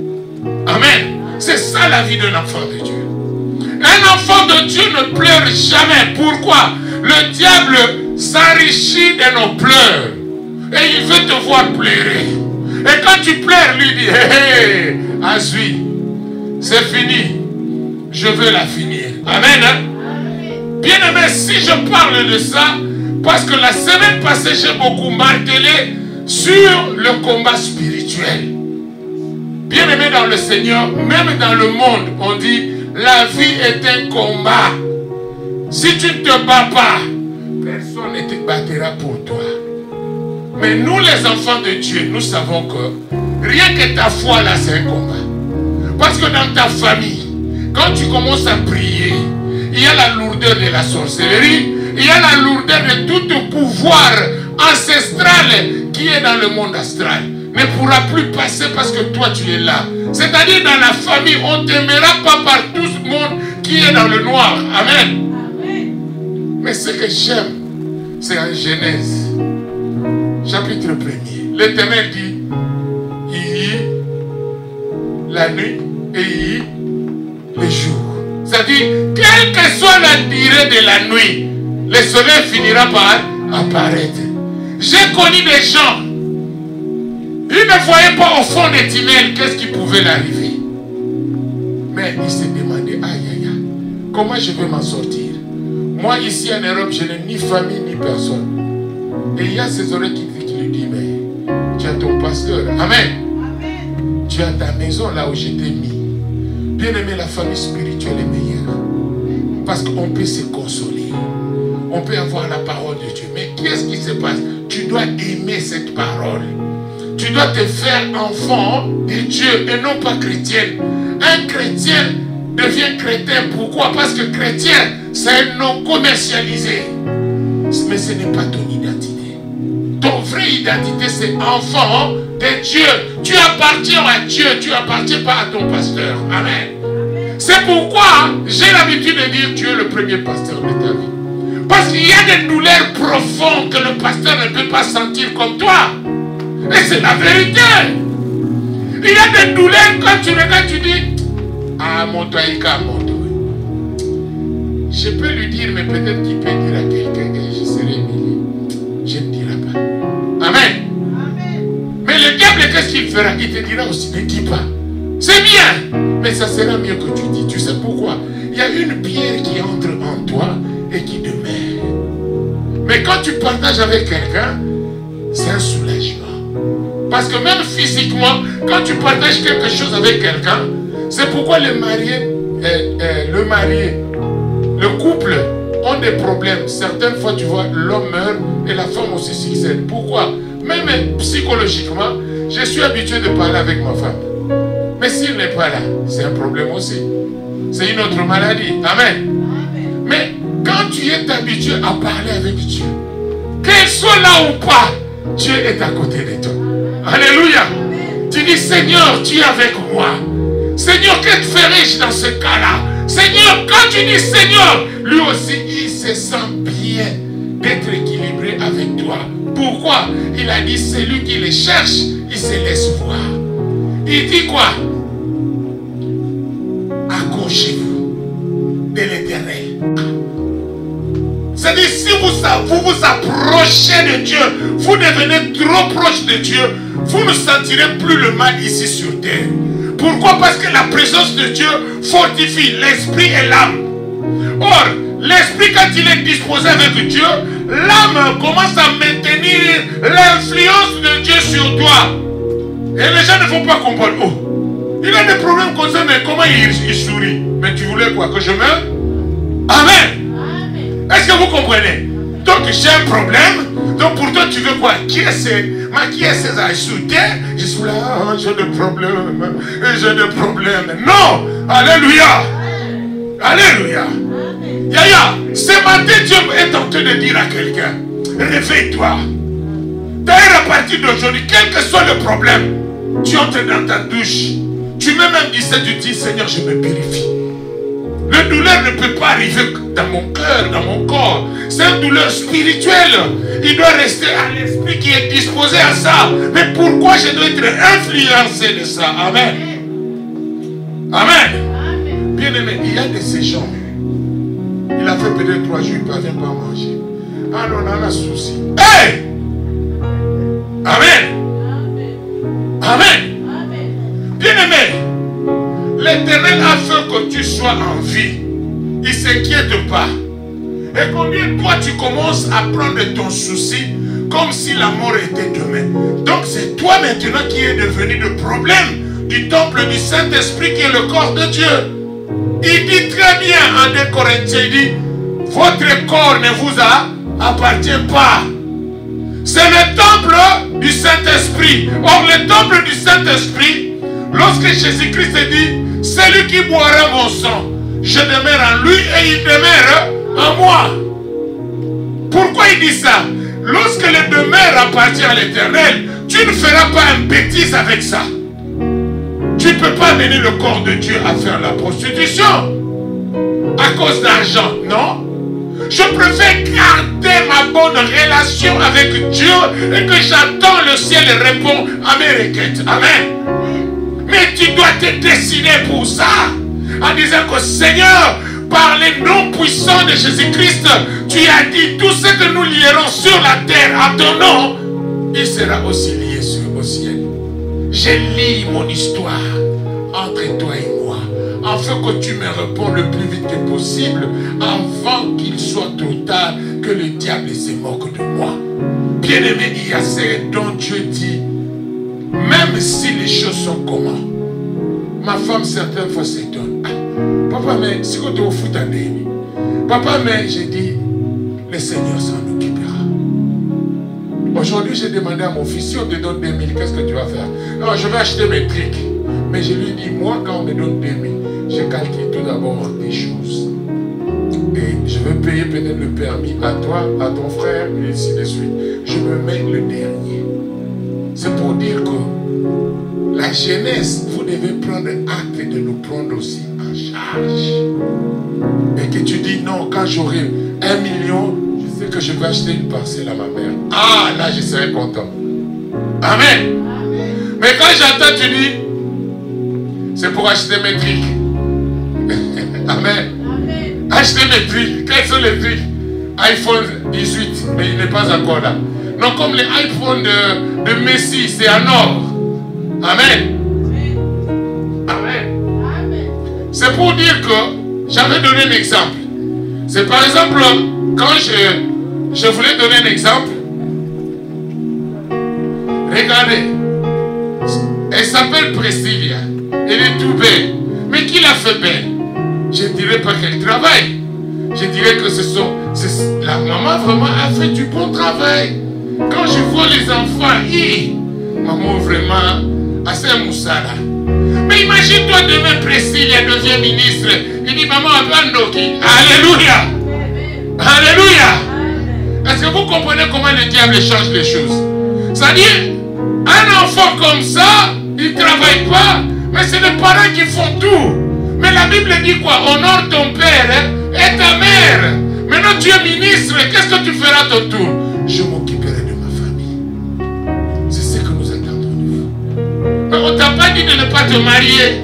Amen. C'est ça la vie d'un enfant de Dieu. Un enfant de Dieu ne pleure jamais. Pourquoi? Le diable s'enrichit de nos pleurs. Et il veut te voir pleurer. Et quand tu pleures, lui dit, hé, hé, Azui, c'est fini. Je veux la finir. Amen. Hein? Bien aimé, si je parle de ça, parce que la semaine passée, j'ai beaucoup martelé sur le combat spirituel. Bien aimé dans le Seigneur, même dans le monde, on dit, la vie est un combat. Si tu ne te bats pas, personne ne te battra pour toi. Mais nous, les enfants de Dieu, nous savons que rien que ta foi là, c'est un combat. Parce que dans ta famille, quand tu commences à prier, il y a la lourdeur de la sorcellerie, il y a la lourdeur de tout le pouvoir ancestral qui est dans le monde astral. Ne pourra plus passer parce que toi tu es là. C'est-à-dire dans la famille, on ne t'aimera pas par tout le monde qui est dans le noir. Amen. Mais ce que j'aime, c'est en Genèse, chapitre 1er. L'Éternel dit, il y eut la nuit et il y eut le jour. C'est-à-dire, quelle que soit la durée de la nuit, le soleil finira par apparaître. J'ai connu des gens, ils ne voyaient pas au fond des tunnels qu'est-ce qui pouvait l'arriver. Mais ils se demandaient, aïe aïe aïe, comment je vais m'en sortir? Moi ici en Europe, je n'ai ni famille ni personne. Et il y a ces oreilles qui lui disent, mais tu as ton pasteur. Amen. Tu as ta maison là où je t'ai mis. Bien aimé, la famille spirituelle est meilleure. Parce qu'on peut se consoler. On peut avoir la parole de Dieu. Mais qu'est-ce qui se passe? Tu dois aimer cette parole. Tu dois te faire enfant de Dieu et non pas chrétienne. Un chrétien devient chrétien. Pourquoi? Parce que chrétien, c'est un nom commercialisé. Mais ce n'est pas ton identité. Ton vraie identité, c'est enfant de Dieu. Tu appartiens à Dieu. Tu n'appartiens pas à ton pasteur. Amen. C'est pourquoi j'ai l'habitude de dire tu es le premier pasteur de ta vie. Parce qu'il y a des douleurs profondes que le pasteur ne peut pas sentir comme toi. Et c'est la vérité. Il y a des douleurs quand tu regardes, tu dis, ah mon toïka, mon toïka. Je peux lui dire, mais peut-être qu'il peut dire à quelqu'un et je serai humilié. Je ne dirai pas. Amen. Mais le diable, qu'est-ce qu'il fera? Il te dira aussi, ne dis pas. C'est bien, mais ça sera mieux que tu dis. Tu sais pourquoi? Il y a une pierre qui entre en toi et qui demeure. Mais quand tu partages avec quelqu'un, c'est un soulagement. Parce que même physiquement, quand tu partages quelque chose avec quelqu'un, c'est pourquoi le couple ont des problèmes. Certaines fois, tu vois, l'homme meurt et la femme aussi succède. Pourquoi? Même psychologiquement, je suis habitué de parler avec ma femme. Mais s'il n'est pas là, c'est un problème aussi. C'est une autre maladie. Amen. Mais quand tu es habitué à parler avec Dieu, qu'il soit là ou pas, Dieu est à côté de toi. Alléluia. Tu dis, Seigneur, tu es avec moi. Seigneur, que ferais-je dans ce cas-là? Seigneur, quand tu dis Seigneur, lui aussi, il se sent bien d'être équilibré avec toi. Pourquoi? Il a dit, celui qui les cherche, il se laisse voir. Il dit quoi? Accrochez-vous de l'Éternel. C'est-à-dire, si vous vous approchez de Dieu, vous devenez trop proche de Dieu, vous ne sentirez plus le mal ici sur terre. Pourquoi? Parce que la présence de Dieu fortifie l'esprit et l'âme. Or, l'esprit, quand il est disposé avec Dieu, l'âme commence à maintenir l'influence de Dieu sur toi. Et les gens ne vont pas comprendre. Oh, il a des problèmes comme ça, mais comment il sourit? Mais tu voulais quoi? Que je meure? Amen. Est-ce que vous comprenez? Donc j'ai un problème. Donc pour toi tu veux quoi? Qui est ce insulté? Je suis là, oh, j'ai des problèmes. J'ai des problèmes. Non! Alléluia! Alléluia! Yaya, ce matin Dieu est en train de dire à quelqu'un, réveille-toi. D'ailleurs à partir d'aujourd'hui, quel que soit le problème, tu entres dans ta douche. Tu mets même 17, tu dis Seigneur, je me purifie. Le douleur ne peut pas arriver dans mon cœur, dans mon corps. C'est une douleur spirituelle. Il doit rester à l'esprit qui est disposé à ça. Mais pourquoi je dois être influencé de ça? Amen. Amen. Bien aimé, il y a de ces gens. Il a fait peut-être 3 jours, il ne parvient pas à manger. Ah non, on a un souci. Hey! Amen. Amen. Bien-aimé, l'Éternel a fait que tu sois en vie. Il ne s'inquiète pas. Et combien toi tu commences à prendre ton souci comme si la mort était demain. Donc c'est toi maintenant qui es devenu le problème du temple du Saint-Esprit qui est le corps de Dieu. Il dit très bien en 2 Corinthiens, il dit, votre corps ne vous appartient pas. C'est le temple du Saint-Esprit. Or le temple du Saint-Esprit, lorsque Jésus-Christ dit, celui qui boira mon sang, je demeure en lui et il demeure en moi. Pourquoi il dit ça? Lorsque le demeure appartient à l'Éternel, tu ne feras pas une bêtise avec ça. Tu ne peux pas mener le corps de Dieu à faire la prostitution à cause d'argent, non? Je préfère garder ma bonne relation avec Dieu et que j'attends le ciel répond à mes requêtes. Amen. Mais tu dois te décider pour ça en disant que Seigneur, par les noms puissants de Jésus-Christ, tu as dit tout ce que nous lierons sur la terre à ton nom, il sera aussi lié au ciel. Je lis mon histoire entre toi et moi, afin que tu me répondes le plus vite que possible, avant qu'il soit trop tard, que le diable se moque de moi. Bien-aimé, il y a ce dont Dieu dit, même si les choses sont comment, ma femme certaines fois s'étonne. Ah, papa, mais c'est quoi ton foot à nez? Papa, mais j'ai dit, le Seigneur s'en occupera. Aujourd'hui, j'ai demandé à mon fils, si on te donne 2000, qu'est-ce que tu vas faire? Non, je vais acheter mes trucs. Mais je lui dis, moi, quand on me donne 2000, je calcule tout d'abord des choses. Et je vais payer peut-être le permis à toi, à ton frère, et ainsi de suite. Je me mets le dernier. C'est pour dire que la jeunesse, vous devez prendre acte de nous prendre aussi en charge. Et que tu dis, non, quand j'aurai 1 million, je sais que je vais acheter une parcelle à ma mère. Ah, là, je serai content. Amen. Mais quand j'entends, tu dis, c'est pour acheter mes trucs. Amen. Acheter mes trucs. Quels sont les trucs? iPhone 18, mais il n'est pas encore là. Non, comme les iPhones de Messi, c'est en or. Amen. Amen. C'est pour dire que j'avais donné un exemple. C'est par exemple, quand je voulais donner un exemple, regardez, elle s'appelle Priscilla. Elle est tout belle. Mais qui l'a fait belle? Je ne dirais pas qu'elle travaille. Je dirais que la maman vraiment a fait du bon travail. Quand je vois les enfants, maman vraiment assez moussala. Mais imagine-toi demain, Priscilla devient ministre. Il dit, maman, Abandoki. Alléluia. Alléluia. Est-ce que vous comprenez comment le diable change les choses? C'est-à-dire, un enfant comme ça, il ne travaille pas, mais c'est les parents qui font tout. Mais la Bible dit quoi? Honore ton père et ta mère. Maintenant tu es ministre, qu'est-ce que tu feras à ton tour? Je m'occuperai de ma famille. C'est ce que nous attendons de vous. Mais on ne t'a pas dit de ne pas te marier.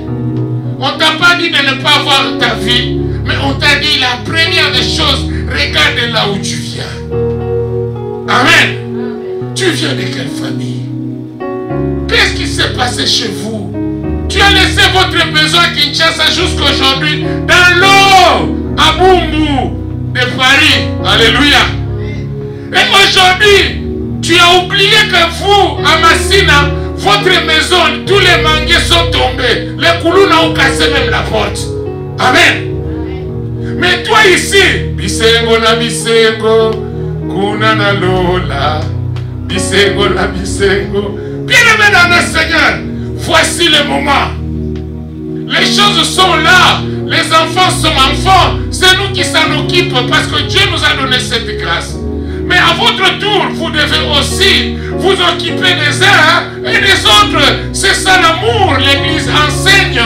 On ne t'a pas dit de ne pas avoir ta vie. Mais on t'a dit la première des choses, regarde là où tu viens. Amen. Tu viens de quelle famille? Qu'est-ce qui s'est passé chez vous? Tu as laissé votre besoin Kinshasa jusqu'à aujourd'hui dans l'eau à Bumbu de Paris. Alléluia. Et aujourd'hui, tu as oublié que vous, à Massina, votre maison, tous les manguiers sont tombés. Les Koulouna ont cassé même la porte. Amen. Mais toi ici, Bisengo na Bisengo, Kuna na Lola, Bisengo na Bisengo. Bien-aimé dans le Seigneur, voici le moment. Les choses sont là. Les enfants sont enfants. C'est nous qui s'en occupent parce que Dieu nous a donné cette grâce. Mais à votre tour, vous devez aussi vous occuper des uns et des autres. C'est ça l'amour. L'Église enseigne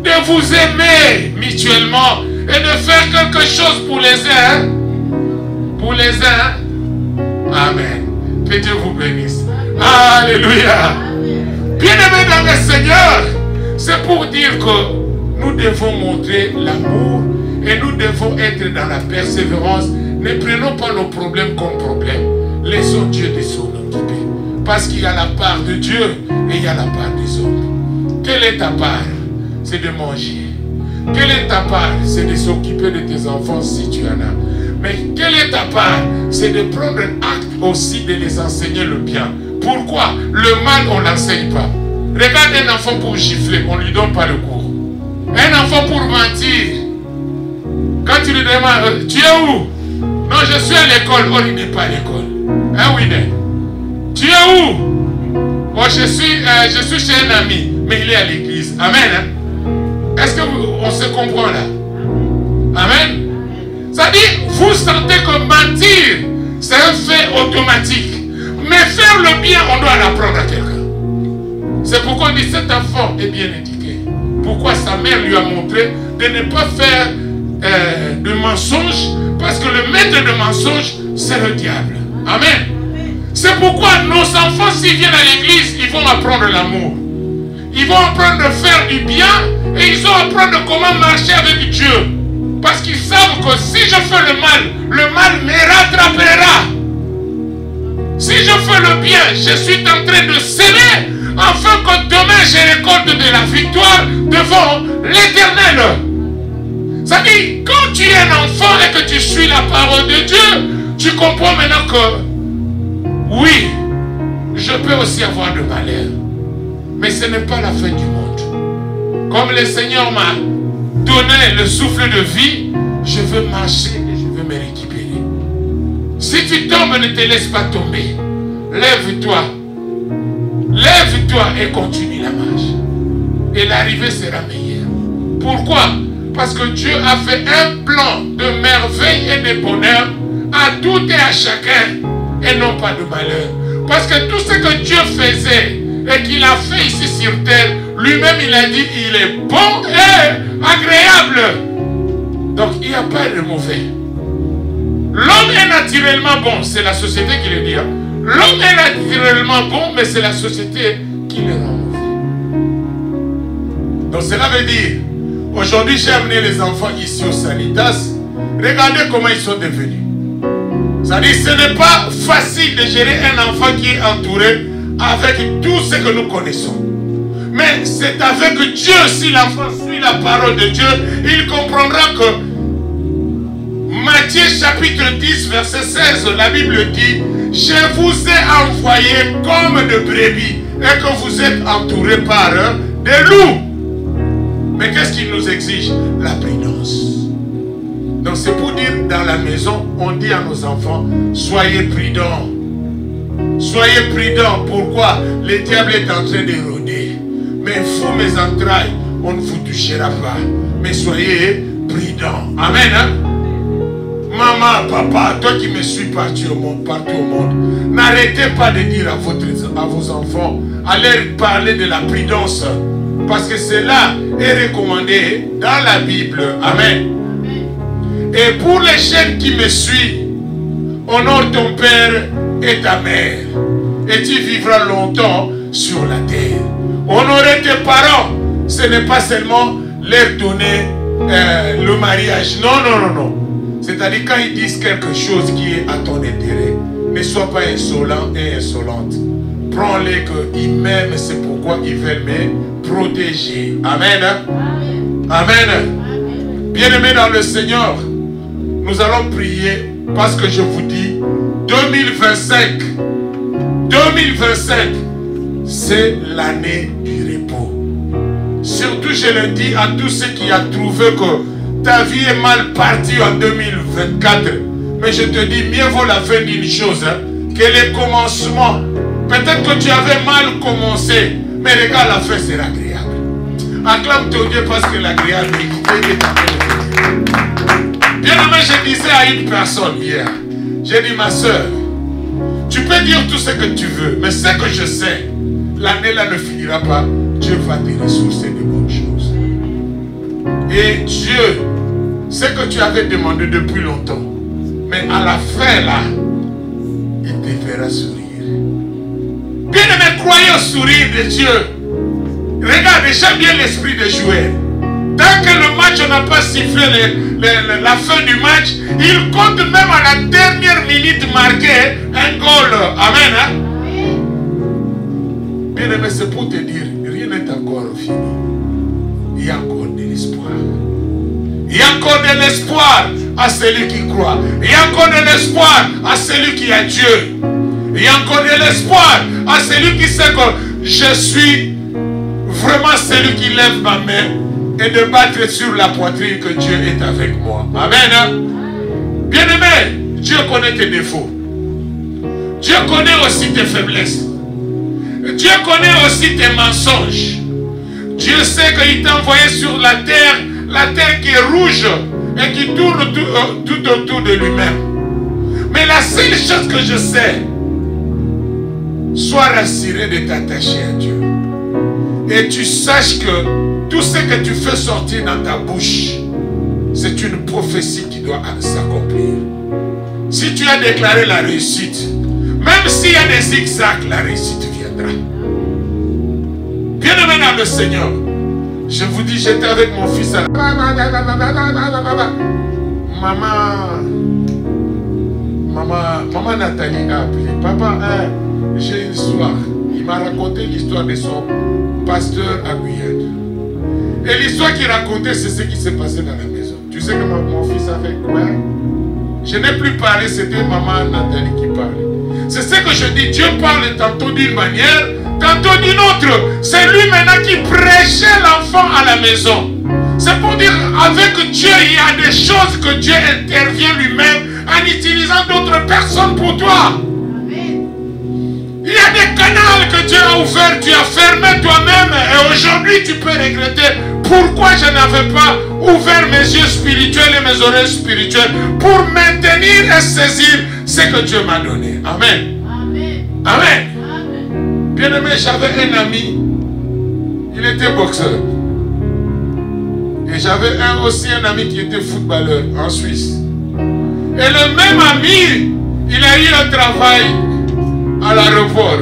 de vous aimer mutuellement et de faire quelque chose pour les uns. Pour les uns. Amen. Que Dieu vous bénisse. Alléluia. Bien-aimés dans le Seigneur, c'est pour dire que nous devons montrer l'amour et nous devons être dans la persévérance. Ne prenons pas nos problèmes comme problèmes. Laissons Dieu de s'en occuper. Parce qu'il y a la part de Dieu et il y a la part des hommes. Quelle est ta part? C'est de manger. Quelle est ta part? C'est de s'occuper de tes enfants si tu en as. Mais quelle est ta part? C'est de prendre acte aussi de les enseigner le bien. Pourquoi? Le mal, on ne l'enseigne pas. Regarde un enfant pour gifler, on ne lui donne pas le cours. Un enfant pour mentir. Quand tu lui demandes, tu es où? Non, je suis à l'école. Oh, il n'est pas à l'école. Hein, oui, tu es où? Oh, je suis chez un ami, mais il est à l'église. Amen. Hein? Est-ce qu'on se comprend là? Amen. Ça dit, vous sentez que mentir, c'est un fait automatique. Mais faire le bien, on doit l'apprendre à quelqu'un. C'est pourquoi on dit cet enfant est bien éduqué. Pourquoi sa mère lui a montré de ne pas faire de mensonges, parce que le maître de mensonges, c'est le diable. Amen. C'est pourquoi nos enfants, s'ils viennent à l'église, ils vont apprendre l'amour. Ils vont apprendre à faire du bien et ils vont apprendre comment marcher avec Dieu. Parce qu'ils savent que si je fais le mal me rattrapera. Si je fais le bien, je suis en train de s'aimer, afin que demain je récolte de la victoire devant l'Éternel. Ça dit, quand tu es un enfant et que tu suis la parole de Dieu, tu comprends maintenant que oui, je peux aussi avoir de malheur. Mais ce n'est pas la fin du monde. Comme le Seigneur m'a donné le souffle de vie, je veux marcher et je veux me récupérer. Si tu tombes, ne te laisse pas tomber. Lève-toi. Lève-toi et continue la marche. Et l'arrivée sera meilleure. Pourquoi? Parce que Dieu a fait un plan de merveille et de bonheur à tout et à chacun et non pas de malheur. Parce que tout ce que Dieu faisait et qu'il a fait ici sur terre, lui-même il a dit il est bon et agréable. Donc il n'y a pas de mauvais. L'homme est naturellement bon, c'est la société qui le dit. Hein? L'homme est naturellement bon, mais c'est la société qui le rend mauvais. Donc cela veut dire, aujourd'hui j'ai amené les enfants ici au Sanitas. Regardez comment ils sont devenus. Ça dit, ce n'est pas facile de gérer un enfant qui est entouré avec tout ce que nous connaissons. Mais c'est avec Dieu, si l'enfant suit la parole de Dieu, il comprendra que Matthieu chapitre 10 verset 16, la Bible dit, je vous ai envoyé comme de brebis et que vous êtes entourés par des loups. Mais qu'est-ce qu'il nous exige? La prudence. Donc c'est pour dire, dans la maison, on dit à nos enfants, soyez prudents. Soyez prudents. Pourquoi? Le diable est en train de rôder. Mais vous, mes entrailles, on ne vous touchera pas. Mais soyez prudents. Amen. Hein? Maman, papa, toi qui me suis partout au monde, n'arrêtez pas de dire à vos enfants, à leur parler de la prudence. Parce que cela est recommandé dans la Bible. Amen. Et pour les chaînes qui me suivent, honore ton père et ta mère, et tu vivras longtemps sur la terre. Honorer tes parents, ce n'est pas seulement leur donner le mariage. Non, non, non, non. C'est-à-dire quand ils disent quelque chose qui est à ton intérêt, ne sois pas insolent et insolente. Prends-les qu'ils m'aiment, c'est pourquoi ils veulent me protéger. Amen. Amen. Bien-aimés dans le Seigneur, nous allons prier parce que je vous dis, 2025, c'est l'année du repos. Surtout, je le dis à tous ceux qui ont trouvé que ta vie est mal partie en 2024. Mais je te dis, mieux vaut la fin d'une chose que les commencements. Peut-être que tu avais mal commencé, mais regarde, la fin sera agréable. Acclame ton Dieu parce que l'agréabilité est agréable. Bien aimé, je disais à une personne hier, j'ai dit, ma soeur, tu peux dire tout ce que tu veux, mais ce que je sais, l'année là ne finira pas. Dieu va te ressourcer de bonnes choses. Et Dieu, ce que tu avais demandé depuis longtemps, mais à la fin là, il te fera sourire. Bien aimé, croyez au sourire de Dieu. Regarde, j'aime bien l'esprit de Joël. Tant que le match n'a pas sifflé la fin du match, il compte même à la dernière minute marquer un goal. Amen. Hein? Bien aimé, c'est pour te dire, rien n'est encore fini. Il y a encore de l'espoir. Il y a encore de l'espoir à celui qui croit. Il y a encore de l'espoir à celui qui a Dieu. Il y a encore de l'espoir à celui qui sait que je suis vraiment celui qui lève ma main et de battre sur la poitrine que Dieu est avec moi. Amen. Bien-aimé, Dieu connaît tes défauts. Dieu connaît aussi tes faiblesses. Dieu connaît aussi tes mensonges. Dieu sait qu'il t'a envoyé sur la terre qui est rouge et qui tourne tout autour de lui-même. Mais la seule chose que je sais, sois rassuré de t'attacher à Dieu. Et tu saches que tout ce que tu fais sortir dans ta bouche, c'est une prophétie qui doit s'accomplir. Si tu as déclaré la réussite, même s'il y a des zigzags, la réussite viendra. Bien-aimé dans le Seigneur, je vous dis, j'étais avec mon fils à la... Maman Nathalie a appelé. Papa, j'ai une histoire. Il m'a raconté l'histoire de son pasteur à Guyane. Et l'histoire qu'il racontait, c'est ce qui s'est passé dans la maison. Tu sais que mon fils a fait quoi? Je n'ai plus parlé, c'était maman Nathalie qui parlait. C'est ce que je dis, Dieu parle tantôt d'une manière, tantôt d'une autre. C'est lui maintenant qui prêchait l'enfant à la maison. C'est pour dire, avec Dieu, il y a des choses que Dieu intervient lui-même en utilisant d'autres personnes pour toi. Il y a des canaux que Dieu a ouverts, tu as fermé toi-même et aujourd'hui tu peux regretter pourquoi je n'avais pas ouvert mes yeux spirituels et mes oreilles spirituelles pour maintenir et saisir ce que Dieu m'a donné. Amen. Amen. Amen. Bien-aimé, j'avais un ami, il était boxeur. Et j'avais aussi un ami qui était footballeur en Suisse. Et le même ami, il a eu un travail à l'aéroport.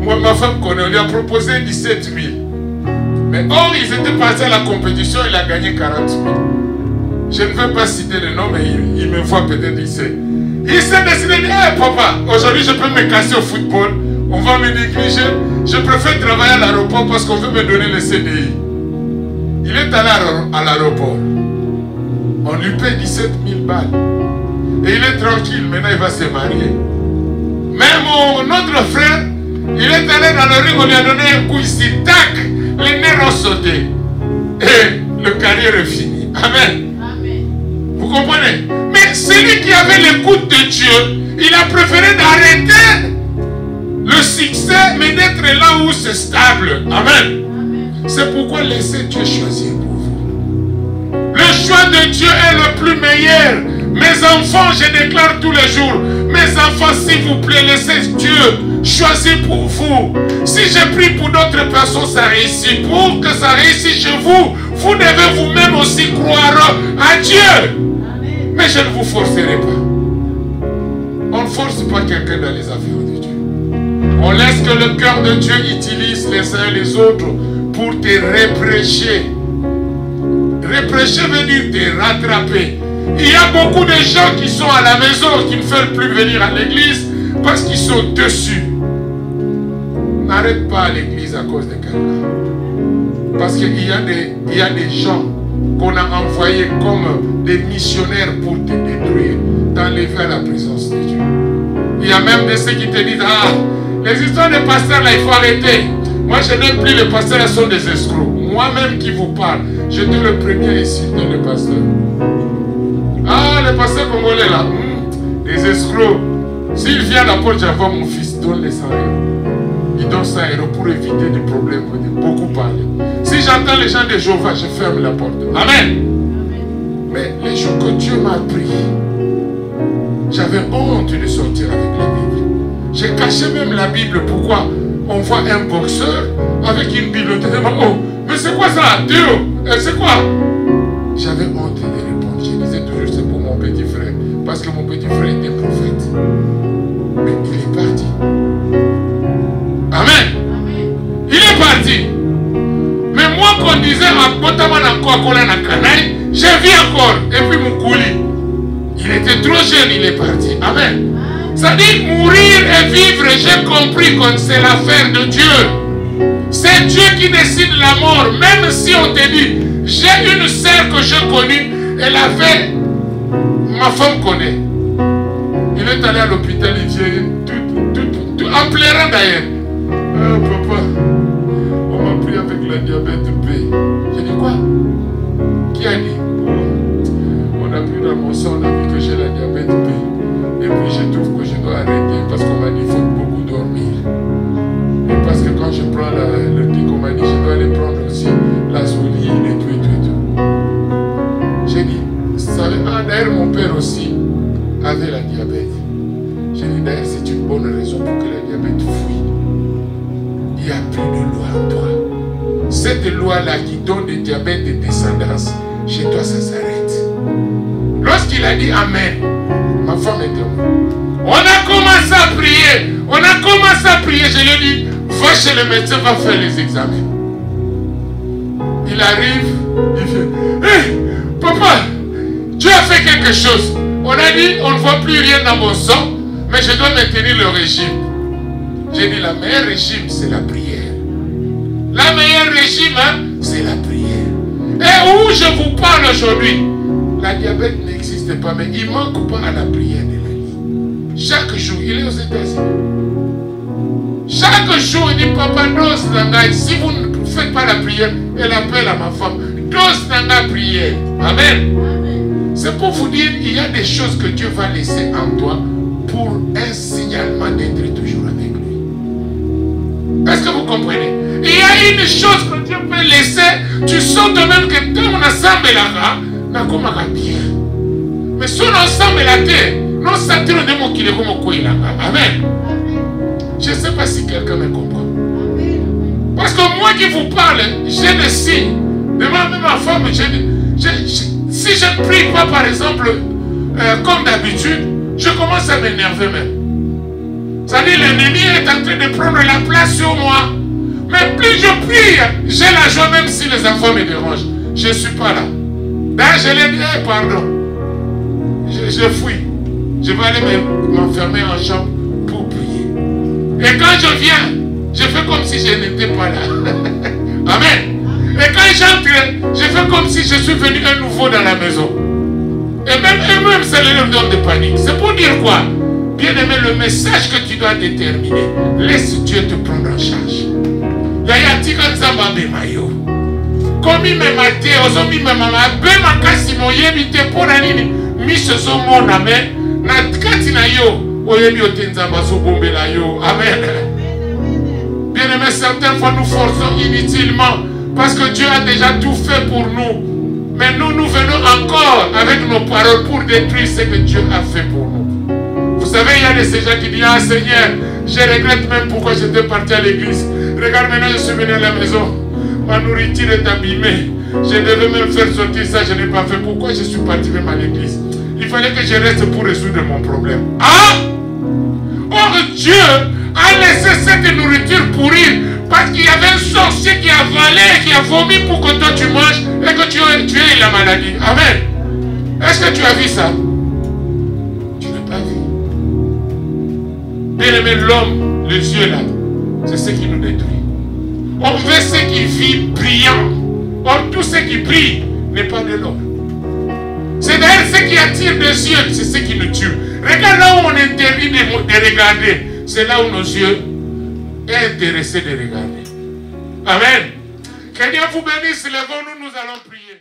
Moi, ma femme connaît, on lui a proposé 17 000. Mais or, ils étaient passés à la compétition, il a gagné 40 000. Je ne veux pas citer le nom, mais il me voit peut-être, il sait. Il s'est décidé de dire, hey, papa, aujourd'hui je peux me casser au football, on va me négliger. Je préfère travailler à l'aéroport parce qu'on veut me donner le CDI. Il est allé à l'aéroport. On lui paie 17 000 balles. Et il est tranquille, maintenant il va se marier. Mais mon autre frère, il est allé dans le ring, on lui a donné un coup ici, tac, les nerfs ont sauté. Et le carrière est fini. Amen. Amen. Vous comprenez? Mais celui qui avait l'écoute de Dieu, il a préféré d'arrêter le succès, mais d'être là où c'est stable. Amen. C'est pourquoi laissez Dieu choisir pour vous. Le choix de Dieu est le plus meilleur. Mes enfants, je déclare tous les jours, mes enfants, s'il vous plaît, laissez Dieu choisir pour vous. Si j'ai pris pour d'autres personnes, ça réussit. Pour que ça réussisse chez vous, vous devez vous-même aussi croire à Dieu. Amen. Mais je ne vous forcerai pas. On ne force pas quelqu'un dans les affaires de Dieu. On laisse que le cœur de Dieu utilise les uns les autres pour te reprêcher. Reprêcher veut dire te rattraper. Il y a beaucoup de gens qui sont à la maison, qui ne veulent plus venir à l'église parce qu'ils sont dessus. N'arrête pas à l'église à cause de quelqu'un. Parce qu'il y a des gens qu'on a envoyés comme des missionnaires pour te détruire, t'enlever à la présence de Dieu. Il y a même de ceux qui te disent, ah, les histoires de pasteurs là, il faut arrêter. Moi je n'aime plus les pasteurs, ils sont des escrocs. Moi-même qui vous parle, j'étais le premier à insulter les pasteurs. Ah, les pasteurs congolais là, les escrocs. S'il vient à la porte, j'envoie mon fils, donne les 100 €. Il donne 100 € pour éviter des problèmes, pour beaucoup parler. Si j'entends les gens de Jéhovah, je ferme la porte. Amen. Mais les jours que Dieu m'a pris, j'avais honte de sortir avec la Bible. J'ai caché même la Bible. Pourquoi? On voit un boxeur avec une Bible. Oh, mais c'est quoi ça, Théo? C'est quoi? J'avais honte de répondre. Je disais toujours, c'est pour mon petit frère. Parce que mon petit frère était prophète. Mais il est parti. Amen. Il est parti. Mais moi qu'on disait J'ai vu encore. Et puis Moukouli. Il était trop jeune, il est parti. Amen. Ça dit mourir et vivre, j'ai compris que c'est l'affaire de Dieu. C'est Dieu qui décide la mort. Même si on te dit, j'ai une sœur que je connais, elle avait, ma femme connaît. Il est allé à l'hôpital, il vient en pleurant d'ailleurs. Oh papa, on m'a pris avec la diabète B. J'ai dit quoi? Qui a dit? On a pris dans mon sang, on a vu que j'ai la diabète B. Et puis je trouve que je dois arrêter parce qu'on m'a dit qu'il faut beaucoup dormir. Et parce que quand je prends le truc qu'on m'a dit, je dois aller prendre aussi la soline et tout et tout et tout. J'ai dit, d'ailleurs mon père aussi avait la diabète. J'ai dit d'ailleurs c'est une bonne raison pour que la diabète fuit. Il y a plus de loi en toi. Cette loi-là qui donne des diabètes de descendance, chez toi ça s'arrête. Lorsqu'il a dit Amen, ma femme était où? On a commencé à prier. On a commencé à prier. Je lui ai dit, va chez le médecin, va faire les examens. Il arrive, il fait, hey, papa, tu as fait quelque chose. On a dit, on ne voit plus rien dans mon sang, mais je dois maintenir le régime. J'ai dit, la meilleure régime, c'est la prière. La meilleure régime, hein, c'est la prière. Et où je vous parle aujourd'hui, la diabète n'existe pas, mais il ne manque pas à la prière de la vie. Chaque jour, il est aux États-Unis. Chaque jour, il dit, papa, dose nanga. Si vous ne faites pas la prière, elle appelle à ma femme, dose nanga prière. Amen. C'est pour vous dire, il y a des choses que Dieu va laisser en toi pour un signalement d'être toujours avec lui. Est-ce que vous comprenez? Il y a une chose que Dieu peut laisser, tu sens de même que ton ensemble est là, n'a comme un bien. Mais son ensemble est là, non, ça te le démon qu'il est comme un quoi. Amen. Je ne sais pas si quelqu'un me comprend. Parce que moi qui vous parle, j'ai des signes. Devant même ma femme, si je ne prie pas, par exemple, comme d'habitude, je commence à m'énerver même. C'est-à-dire l'ennemi est en train de prendre la place sur moi. Mais plus je prie, j'ai la joie même si les enfants me dérangent. Je ne suis pas là. Là, je l'ai dit, pardon. Je fuis. Je vais aller m'enfermer en chambre pour prier. Et quand je viens, je fais comme si je n'étais pas là. Amen. Et quand j'entre, je fais comme si je suis venu un nouveau dans la maison. Et même eux-mêmes, ça leur donne de panique. C'est pour dire quoi? Bien-aimé, le message que tu dois déterminer, laisse Dieu te prendre en charge. Yaya tika nzamba bemayo. Komi me mate, ozomi me mama, bema kasi moyebi te pona nini, miso zo mona me, na kati na yo, oyebi ote nzamba zo bombela yo. Amen. Bien-aimé, certaines fois nous forçons inutilement, parce que Dieu a déjà tout fait pour nous. Mais nous venons encore avec nos paroles pour détruire ce que Dieu a fait pour nous. Vous savez, il y a de ces gens qui disent, ah Seigneur, je regrette même pourquoi j'étais parti à l'église. Regarde, maintenant je suis venu à la maison. Ma nourriture est abîmée. Je devais même faire sortir ça, je n'ai pas fait. Pourquoi je suis parti même à l'église? Il fallait que je reste pour résoudre mon problème. Ah! Or Dieu a laissé cette nourriture pourrir parce qu'il y avait un sorcier qui a avalé, qui a vomi pour que toi tu manges et que tu aies la maladie. Amen. Est-ce que tu as vu ça? Tu n'as pas vu. Bien aimé, l'homme, les yeux là, c'est ce qui nous détruit. On veut ce qui vit brillant. Or, tout ce qui brille n'est pas de l'homme. C'est d'ailleurs ce qui attire les yeux, c'est ce qui nous tue. Regarde là où on est interdit de regarder. C'est là où nos yeux sont intéressés de regarder. Amen. Que Dieu vous bénisse. Levons-nous, nous allons prier.